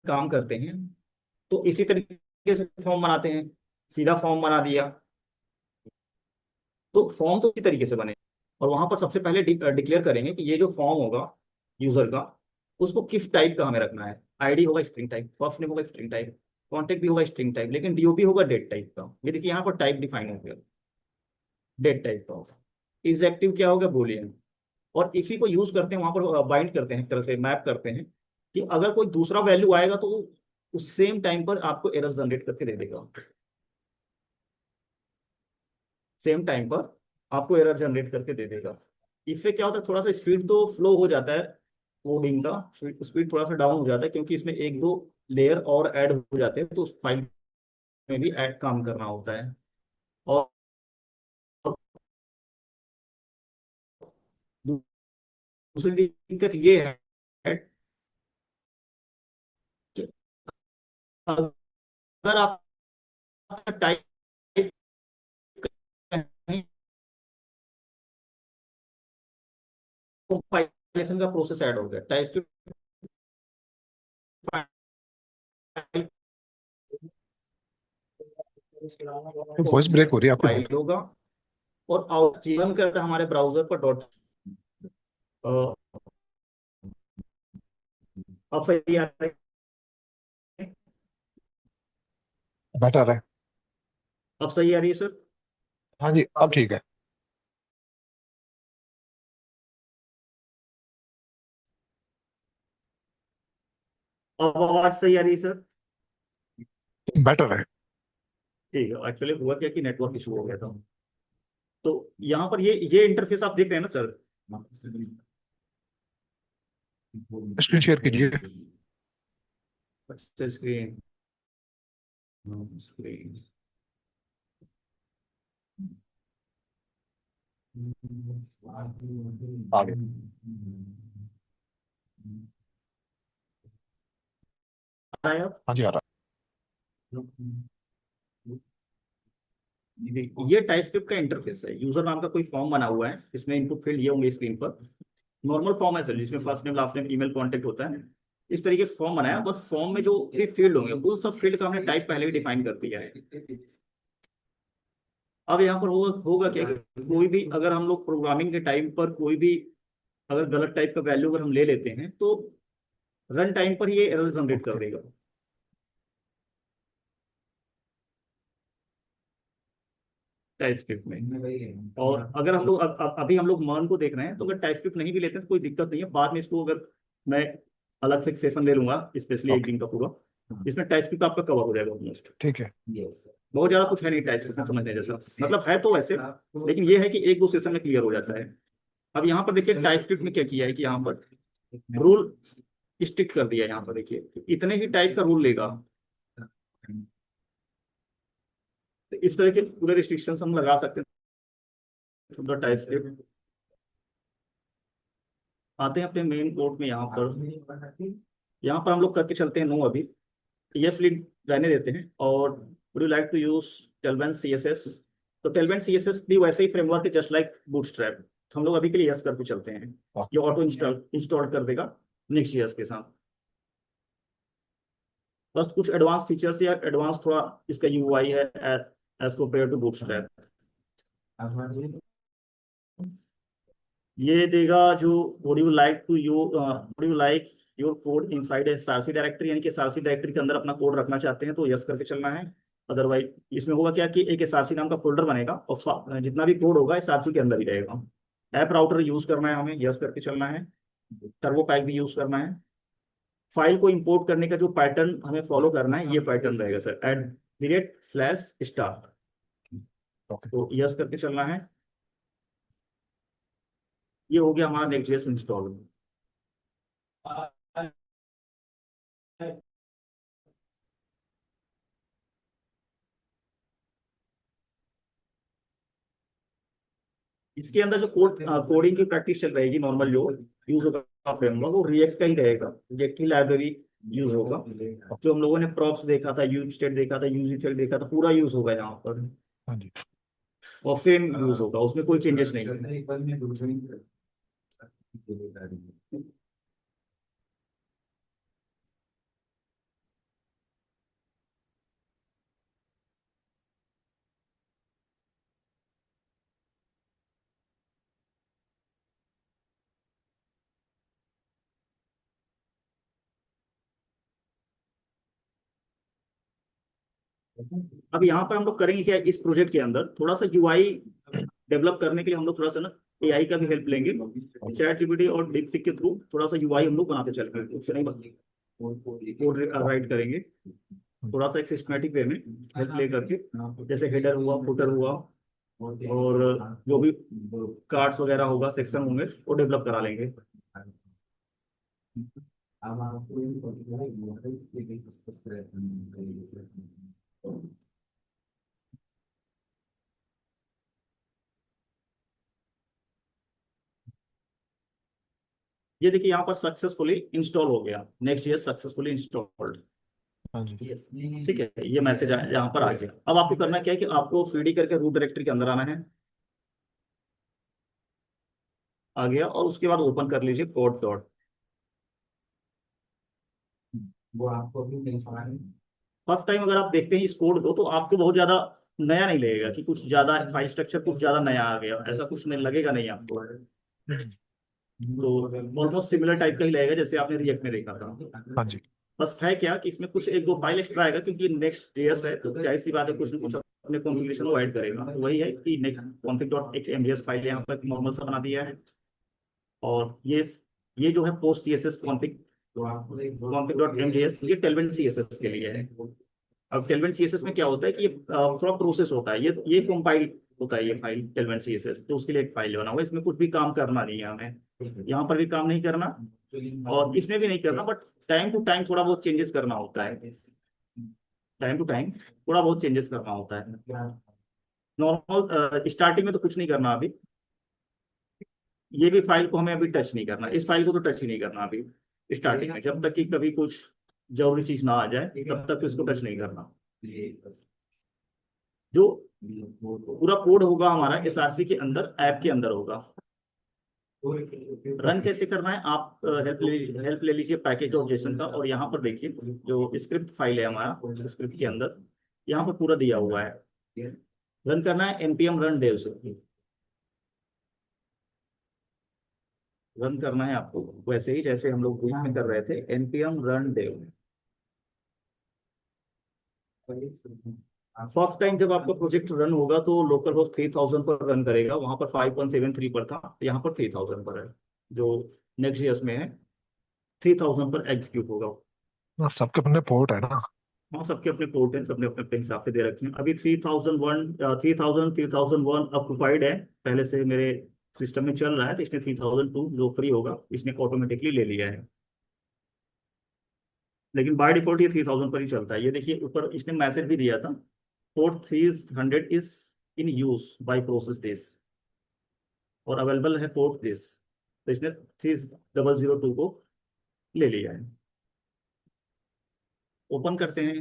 Speaker 1: काम करते हैं, तो इसी तरीके से फॉर्म बनाते हैं, सीधा फॉर्म बना दिया, तो फॉर्म तो इसी तरीके से बने। और वहां पर सबसे पहले डिक्लेयर करेंगे कि ये जो फॉर्म होगा यूजर का, उसको किस टाइप का हमें रखना है। आईडी होगा स्ट्रिंग टाइप, फर्स्ट नेम होगा स्ट्रिंग टाइप, कॉन्टेक्ट भी होगा स्ट्रिंग टाइप, लेकिन डीओबी होगा डेट टाइप का। ये देखिए यहाँ पर टाइप डिफाइन हो गया, डेट टाइप का होगा। इज एक्टिव क्या होगा, बोलियन। और इसी को यूज करते हैं, वहां पर बाइंड करते हैं, एक तरह से मैप करते हैं, कि अगर कोई दूसरा वैल्यू आएगा तो उस सेम टाइम पर आपको एरर जनरेट करके दे देगा, सेम टाइम पर आपको एरर जनरेट करके दे देगा। इससे क्या होता है, थोड़ा सा स्पीड तो फ्लो हो जाता है, कोडिंग का स्पीड थोड़ा सा डाउन हो जाता है, क्योंकि इसमें एक दो लेयर और ऐड हो जाते हैं, तो उस फाइल में भी ऐड काम करना होता है। और दूसरी दिक्कत ये है कि अगर आप टाइप कहीं कंपाइलेशन का प्रोसेस ऐड हो गया, टाइप
Speaker 2: वॉइस ब्रेक हो रही है आपकी
Speaker 1: फाइल
Speaker 2: बहुत।
Speaker 1: होगा, और आउट रन करता है हमारे ब्राउजर पर डॉट। अब सही आ रहा है?
Speaker 2: बेटर है।
Speaker 1: अब सही आ रही है सर?
Speaker 2: हाँ जी, अब ठीक है।
Speaker 1: अब आवाज सही आ रही है सर?
Speaker 2: बेटर है।
Speaker 1: ठीक है, एक्चुअली हुआ क्या कि नेटवर्क इशू हो गया था। तो यहाँ पर ये इंटरफेस आप देख रहे हैं ना सर?
Speaker 2: स्क्रीन शेयर कीजिए।
Speaker 1: स्क्रीन स्क्रीन
Speaker 2: आगे। हाँ जी, आ रहा
Speaker 1: ये टाइपस्क्रिप्ट का इंटरफेस है, यूजर नाम का कोई फॉर्म बना हुआ है, इसमें इनपुट फील्ड ये होंगे स्क्रीन पर। नॉर्मल फॉर्म है सर, जिसमें first name, last name, email, contact होता है। इस तरीके से फॉर्म बनाया, बस फॉर्म में जो भी फील्ड होंगे उन सब फील्ड का हमने टाइप पहले ही डिफाइन कर दिया है। अब यहाँ पर होगा क्या कि कोई भी, अगर हम लोग प्रोग्रामिंग के टाइम पर कोई भी अगर गलत टाइप का वैल्यू अगर हम ले लेते हैं, तो रन टाइम पर ये एरर जनरेट कर देगा टाइपस्क्रिप्ट में। और अगर हम लोग अभी हम लोग मर्न को देख रहे हैं, तो अगर टाइपस्क्रिप्ट नहीं भी लेते हैं तो कोई दिक्कत नहीं है, बाद में इसको अगर मैं अलग से एक सेशन ले लूंगा, स्पेशली एक
Speaker 2: ओके।
Speaker 1: दिन का पूरा, इसमें टाइपस्क्रिप्ट आपका कवर हो जाएगा ऑलमोस्ट।
Speaker 2: ठीक है।
Speaker 1: बहुत ज्यादा कुछ है नहीं टाइपस्क्रिप्ट में समझने जैसा, मतलब है तो वैसे, लेकिन ये है कि एक दो सेशन में क्लियर हो जाता है। अब यहाँ पर देखिए टाइपस्क्रिप्ट में क्या किया है कि यहाँ पर रूल स्ट्रिक्ट कर दिया है। यहाँ पर देखिए इतने ही टाइप का रूल लेगा, तो इस तरह के पूरे रिस्ट्रिक्शन हम लगा सकते हैं टाइपस्क्रिप्ट। आते हैं अपने मेन कोड में। यहाँ पर हम लोग करके चलते हैं नो अभी, ये फ्लिट रहने देते हैं। और would you like to use Tailwind CSS? तो टेलवेन CSS भी वैसे ही फ्रेमवर्क है, जस्ट लाइक बूटस्ट्रैप। तो हम लोग अभी के लिए यस करके चलते हैं, ये ऑटो इंस्टॉल इंस्टॉल कर देगा नेक्स्ट ईयर्स के साथ। बस कुछ एडवांस फीचर्स या एडवांस थोड़ा इसका यूआई है एज कम्पेयर टू बूटस्ट्रैप। ये देगा जो would you like to you would you like your code inside SRC directory, यानी कि एसआरसी डायरेक्टरी के अंदर अपना कोड रखना चाहते हैं तो यस करके चलना है। अदरवाइज इसमें होगा क्या कि एक एसआरसी नाम का फोल्डर बनेगा और जितना भी कोड होगा एसआरसी के अंदर ही रहेगा। ऐप राउटर यूज करना है हमें, यस करके चलना है। टर्बो पैक भी यूज करना है। फाइल को इंपोर्ट करने का जो पैटर्न हमें फॉलो करना है ये पैटर्न रहेगा सर, @/स्टार। तो यस करके चलना है। ये हो गया हमारा नेक्स्ट.जेएस इंस्टॉल। इसके अंदर जो कोडिंग की प्रैक्टिस चल रहेगी, नॉर्मल जो यूज होगा फ्रेमवर्क वो रिएक्ट का ही रहेगा। रिएक्ट की लाइब्रेरी यूज होगा। जो हम लोगों ने प्रॉप्स देखा था, यूज स्टेट देखा था, यूज इफेक्ट देखा था, पूरा यूज होगा यहाँ पर।
Speaker 2: हाँ जी।
Speaker 1: और सेम यूज होगा, उसमें कोई चेंजेस नहीं है। अब यहाँ पर हम लोग करेंगे क्या, इस प्रोजेक्ट के अंदर थोड़ा सा यूआई डेवलप करने के लिए हम लोग थोड़ा सा ना एआई का भी हेल्प लेंगे। चैट जीपीटी और डीपसीक के थ्रू थोड़ा सा यूआई हम लोग बनाते चलेंगे, उससे नहीं कोड राइट करेंगे थोड़ा सा एक सिस्टमेटिक वे में हेल्प ले करके। जैसे हेडर हुआ, फुटर हुआ, और जो भी कार्ड्स वगैरह होगा, सेक्शन होंगे, वो डेवलप करा लेंगे। ये देखिए यहाँ पर सक्सेसफुली इंस्टॉल हो गया, नेक्स्ट.जेएस सक्सेसफुली इंस्टॉल्ड।
Speaker 2: हाँ जी।
Speaker 1: ठीक है, ये मैसेज यहाँ पर आ गया। अब आपको करना क्या है कि आपको सीडी करके रूट डायरेक्टरी के अंदर आना है। आ गया, और उसके बाद ओपन कर लीजिए कोड डॉट। फर्स्ट टाइम अगर आप देखते हैं इस कोड को तो आपको बहुत ज्यादा नया नहीं लगेगा कि कुछ ज्यादा फाइल स्ट्रक्चर कुछ ज्यादा नया आ गया, ऐसा कुछ नहीं लगेगा नहीं आपको। तो ऑलमोस्ट सिमिलर टाइप का ही लगेगा जैसे आपने रिएक्ट में देखा था।
Speaker 2: हाँ जी।
Speaker 1: बस है क्या कि इसमें कुछ एक दो फाइल एक्स्ट्रा आएगा, क्योंकि नेक्स्ट जेएस है तो जाहिर सी बात है कुछ ना कुछ अपने कॉन्फ़िगरेशन को ऐड करेगा। तो वही है कि नेक्स्ट कॉन्फिग डॉट एक एमडीएस फाइल यहाँ पर नॉर्मल सा बना दिया है। और ये जो है post CSS config config dot MDS, ये टेलवेंट सीएसएस के लिए है। अब टेलवेंट सीएसएस में क्या होता है कि ये थोड़ा प्रोसेस होता है, ये कंपाइल होता है ये फाइल टेलवेंट सीएसएस, तो उसके लिए एक फाइल बना हुआ है। इसमें कुछ भी काम करना नहीं है हमें, यहाँ पर भी काम नहीं करना और इसमें भी नहीं करना, बट टाइम टू टाइम थोड़ा बहुत चेंजेस करना होता है। टाइम टू टाइम थोड़ा बहुत चेंजेस करना होता है। नॉर्मल स्टार्टिंग में तो कुछ नहीं करना अभी। ये भी फाइल को हमें अभी टच नहीं करना, इस फाइल को तो टच ही नहीं करना अभी स्टार्टिंग में, जब तक कि कभी कुछ जरूरी चीज ना आ जाए तब तक इसको टच नहीं करना। जो पूरा कोड होगा हमारा एसआरसी के अंदर, ऐप के अंदर होगा। रन कैसे करना है, आप हेल्प ले लीजिए पैकेज डॉट जेसन का, और यहाँ पर देखिए जो स्क्रिप्ट फाइल है हमारा, स्क्रिप्ट के अंदर यहाँ पर पूरा दिया हुआ है। रन करना है npm रन डेव से, रन करना है आपको वैसे ही जैसे हम लोग में कर रहे थे, npm run dev. First time जब आपका प्रोजेक्ट रन होगा तो लोकल होस्ट 3000 पर रन करेगा, वहां पर 5.73 पर था, यहाँ पर 3000 पर है। जो नेक्स्ट ईयर्स में है 3000 पर एग्जीक्यूट होगा।
Speaker 2: हाँ, सबके अपने पोर्ट है ना।
Speaker 1: हाँ, सबके अपने पोर्ट हैं, सबने अपने अपने हिसाब से दे रखे हैं। अभी 3001 ऑक्युपाइड है, पहले से मेरे सिस्टम में चल रहा है, तो इसने 3002 जो फ्री होगा इसने ऑटोमेटिकली ले लिया है। लेकिन बाय डिफॉल्ट ये 3000 पर ही चलता है। ये देखिए ऊपर इसने मैसेज भी दिया था, port 300 is in use by process this, और अवेलेबल है पोर्ट दिस, तो इसने 3002 को ले लिया है। ओपन करते हैं,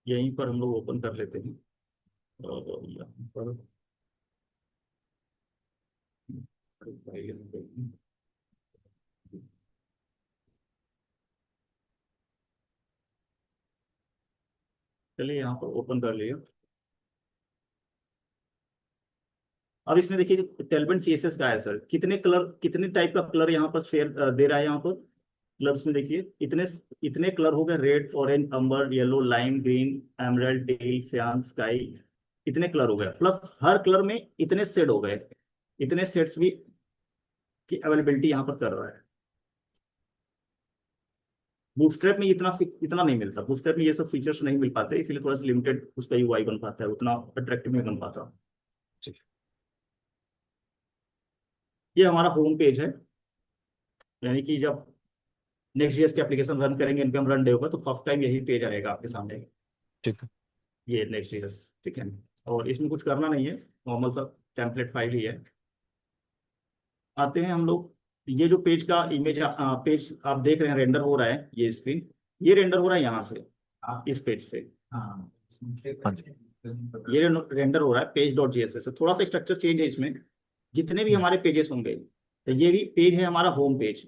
Speaker 1: यहीं पर हम लोग ओपन कर लेते हैं। और यहाँ पर चलिए यहाँ पर ओपन कर लिया। अब इसमें देखिए टेलबेंट सीएसएस का है सर, कितने कलर, कितने टाइप का कलर यहाँ पर शेयर दे रहा है यहाँ पर कलर्स में। देखिए इतने इतने कलर हो गए, red, orange, amber, yellow, lime green, emerald, teal, cyan, sky, इतने कलर हो गए। प्लस हर कलर में इतने शेड हो गए, इतने शेड्स भी की अवेलेबिलिटी यहाँ पर कर रहा है। बूटस्ट्रैप में इतना नहीं मिलता, बूटस्ट्रैप में ये सब फीचर्स नहीं मिल पाते, इसलिए थोड़ा सा लिमिटेड उसका यूआई बन पाता है, उतना अट्रैक्टिव नहीं बन पाता। ये हमारा होम पेज है, यानी कि जब नेक्स्ट जेएस की एप्लीकेशन रन करेंगे, npm रन डे होगा तो फर्स्ट टाइम यही पेज आएगा आपके सामने।
Speaker 2: ठीक है।
Speaker 1: ये नेक्स्ट जेएस, ठीक है। और इसमें कुछ करना नहीं है, नॉर्मल सा टेम्पलेट फाइल ही है। आते हैं हम लोग, ये जो पेज का इमेज पेज आप देख रहे हैं रेंडर हो रहा है, ये स्क्रीन, ये रेंडर हो रहा है यहाँ से, इस पेज से।
Speaker 2: हाँ जी।
Speaker 1: ये रेंडर हो रहा है पेज डॉट जेएसएस से। थोड़ा सा स्ट्रक्चर चेंज है इसमें, जितने भी हमारे पेजेस होंगे, तो ये भी पेज है हमारा होम पेज।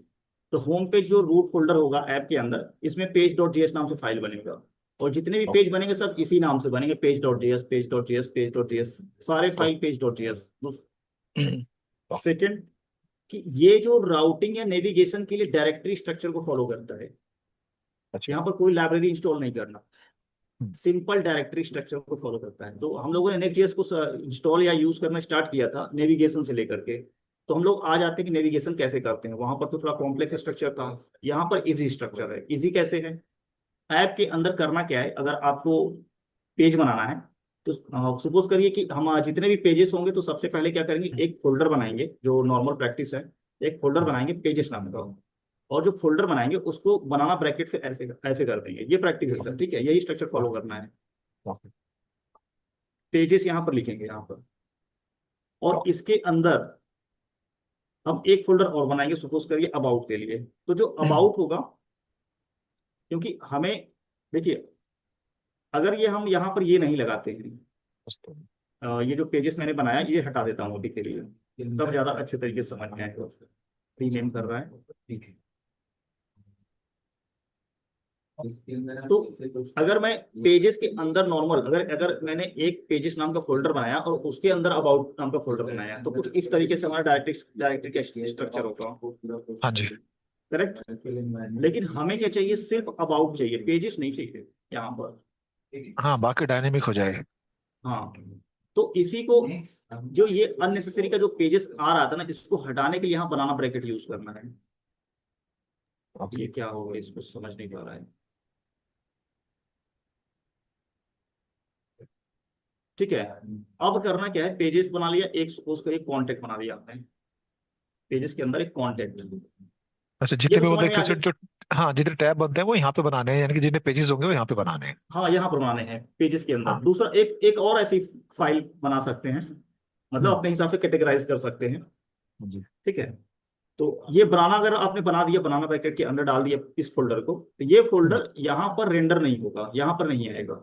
Speaker 1: तो होम पेज जो रूट फोल्डर होगा ऐप के अंदर, इसमें पेज डॉट जेएस नाम से फाइल बनेगा, और जितने भी पेज बनेंगे सब इसी नाम से बनेंगे, page dot JS, page dot JS, page dot JS, सारे file page dot JS. Second, कि ये जो राउटिंग या नेविगेशन के लिए डायरेक्टरी स्ट्रक्चर को फॉलो करता है।
Speaker 2: अच्छा।
Speaker 1: यहाँ पर कोई लाइब्रेरी इंस्टॉल नहीं करना,
Speaker 2: हम्म।
Speaker 1: सिंपल डायरेक्टरी स्ट्रक्चर को फॉलो करता है। तो हम लोगों ने नेक्स्ट.जेएस को इंस्टॉल या यूज करना स्टार्ट किया था नेविगेशन से लेकर के, तो हम लोग आ जाते हैं कि नेविगेशन कैसे करते हैं। वहां पर तो थोड़ा कॉम्प्लेक्स स्ट्रक्चर था, यहाँ पर इजी स्ट्रक्चर है। इजी कैसे है, ऐप के अंदर करना क्या है, अगर आपको पेज बनाना है तो सपोज करिए कि हम जितने भी पेजेस होंगे तो सबसे पहले क्या करेंगे, एक फोल्डर बनाएंगे, जो नॉर्मल प्रैक्टिस है, एक फोल्डर बनाएंगे पेजेस नाम का, और जो फोल्डर बनाएंगे उसको बनाना ब्रैकेट से ऐसे ऐसे कर देंगे। ये प्रैक्टिस है सर, ठीक है, यही स्ट्रक्चर फॉलो करना है। पेजेस यहाँ पर लिखेंगे यहाँ पर, और इसके अंदर हम एक फोल्डर और बनाएंगे, सपोज करिए अबाउट के लिए। तो जो अबाउट होगा, क्योंकि हमें देखिए, अगर ये हम यहाँ पर ये नहीं लगाते हैं, ये जो पेजेस मैंने बनाया ये हटा देता हूँ अभी के लिए, तब ज्यादा अच्छे तरीके से समझ में आएगा। रीनेम कर रहा है, ठीक है। तो अगर मैं पेजेस के अंदर नॉर्मल, अगर अगर मैंने एक पेजेस नाम का फोल्डर बनाया और उसके अंदर अबाउट नाम का फोल्डर बनाया, तो कुछ इस तरीके से हमारा डायरेक्टरी का स्ट्रक्चर होगा।
Speaker 2: हाँ जी।
Speaker 1: करेक्ट। लेकिन हमें क्या चाहिए, सिर्फ अबाउट चाहिए, पेजेस नहीं चाहिए यहाँ पर।
Speaker 2: हाँ, बाकी डायनेमिक हो जाए।
Speaker 1: हाँ, तो इसी को, जो ये अननेसेसरी का जो पेजेस आ रहा था ना, इसको हटाने के लिए यहाँ बनाना ब्रैकेट यूज करना है। ये क्या होगा, इसको समझ नहीं पा रहा है, ठीक है। अब करना क्या है, पेजेस बना लिया, एक सपोज करिए कॉन्टेक्ट बना लिया आपने, पेजेस के अंदर एक कॉन्टेक्ट।
Speaker 2: अच्छा,
Speaker 1: ये
Speaker 2: जितने
Speaker 1: तो
Speaker 2: भी
Speaker 1: समझ
Speaker 2: मतलब
Speaker 1: में
Speaker 2: एक
Speaker 1: आ
Speaker 2: तरह से
Speaker 1: गया।
Speaker 2: जो, हाँ, जितने टैब बनते हैं वो यहाँ पे बनाने हैं, यानी कि जितने पेजेस होंगे वो यहाँ पे बनाने हैं।
Speaker 1: हाँ, यहाँ पर बनाने हैं पेजेस के अंदर।
Speaker 2: हाँ।
Speaker 1: दूसरा एक एक और ऐसी फाइल बना सकते हैं, मतलब
Speaker 2: हम्म।
Speaker 1: अपने हिसाब से कैटेगराइज कर सकते हैं,
Speaker 2: जी।
Speaker 1: ठीक है। तो ये बनाना, अगर आपने बना दिया, बनाना ब्रैकेट के अंदर डाल दिया इस फोल्डर को, तो ये
Speaker 2: हम्म।
Speaker 1: फोल्डर यहाँ पर रेंडर नहीं होगा, यहाँ पर नहीं आएगा।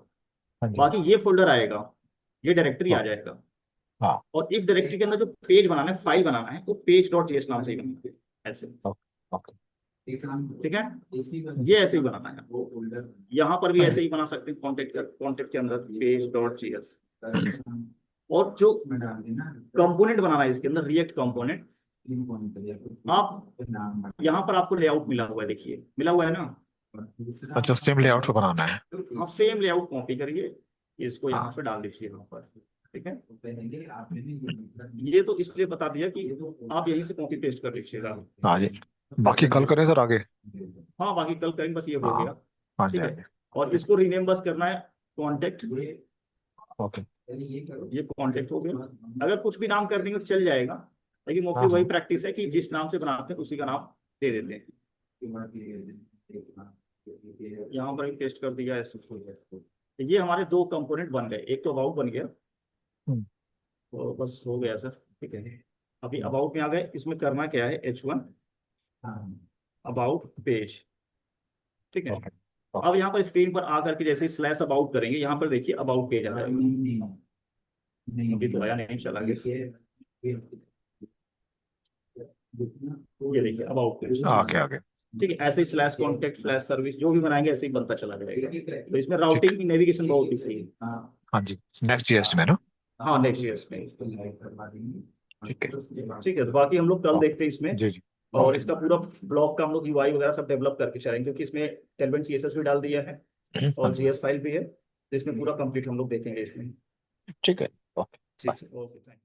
Speaker 2: हाँ जी।
Speaker 1: बाकी ये फोल्डर आएगा, ये डायरेक्टरी आ
Speaker 2: हाँ।
Speaker 1: जाएगा।
Speaker 2: हाँ।
Speaker 1: और इस डायरेक्टरी के अंदर जो पेज बनाना है, फाइल बनाना है, वो पेज डॉट जेएस नाम से ही बनाना है, ऐसे,
Speaker 2: ओके।
Speaker 1: ठीक है। ये ऐसे ही बनाना है, यहाँ पर भी ऐसे ही बना सकते हैं, कॉन्टेक्ट के अंदर पेज डॉट जेएस। और जो कंपोनेंट बनाना है इसके अंदर, रिएक्ट कंपोनेंट, आप यहाँ पर आपको लेआउट मिला हुआ है, देखिए मिला हुआ है ना।
Speaker 2: अच्छा, सेम लेआउट पे बनाना है।
Speaker 1: हाँ, सेम लेआउट कॉपी करिए, इसको यहाँ
Speaker 2: हाँ।
Speaker 1: पे डाल दीजिए यहाँ पर, ठीक है। ये तो इसलिए बता दिया कि आप यहीं से कॉपी पेस्ट कर लीजिएगा।
Speaker 2: हाँ जी। बाकी कल करें सर आगे।
Speaker 1: हाँ, बाकी कल करेंगे, बस ये हो
Speaker 2: हाँ।
Speaker 1: गया,
Speaker 2: हाँ जी।
Speaker 1: ठीक
Speaker 2: हाँ
Speaker 1: है।
Speaker 2: जी।
Speaker 1: और इसको रीनेम बस करना है कॉन्टेक्ट,
Speaker 2: ओके।
Speaker 1: ये कॉन्टेक्ट हो गया। अगर कुछ भी नाम कर देंगे तो चल जाएगा, लेकिन मोस्टली
Speaker 2: हाँ।
Speaker 1: वही
Speaker 2: हाँ।
Speaker 1: प्रैक्टिस है कि जिस नाम से बनाते हैं उसी का नाम दे देते हैं। यहाँ पर भी पेस्ट कर दिया ऐसे। तो ये हमारे दो कंपोनेंट बन गए, एक तो अबाउट बन गया,
Speaker 2: हम्म।
Speaker 1: तो बस हो गया सर, ठीक है। अभी अबाउट में आ गए, इसमें करना क्या है, H1 अबाउट पेज, ठीक है।
Speaker 2: ओके।
Speaker 1: अब यहाँ पर स्क्रीन पर आकर के जैसे स्लैश अबाउट करेंगे, यहाँ पर देखिए अबाउट पेज आ जाएगा। अभी तो आया नहीं, चला गया, ये देखिए अबाउट पेज।
Speaker 2: आगे आगे।
Speaker 1: ठीक है, ऐसे ही स्लैश कॉन्टेक्ट स्लैश सर्विस जो भी बनाएंगे ऐसे ही बनता चला जाएगा। तो इसमें राउटिंग की नेविगेशन बहुत ही सही है।
Speaker 2: हाँ जी, नेक्स्ट जीएस में ना।
Speaker 1: हाँ नेक्स्ट ईयर में।
Speaker 2: ठीक है।
Speaker 1: ठीक है, तो बाकी हम लोग कल देखते हैं इसमें।
Speaker 2: जी जी।
Speaker 1: और इसका पूरा ब्लॉग का हम लोग यूआई वगैरह सब डेवलप करके चलेंगे, क्योंकि इसमें टेलमेंट सीएसएस भी डाल दिया है
Speaker 2: हाँ
Speaker 1: और
Speaker 2: जी।
Speaker 1: जीएस फाइल भी है, तो इसमें पूरा कंप्लीट हम लोग देखेंगे इसमें।
Speaker 2: ठीक है।
Speaker 1: ठीक है, ओके थैंक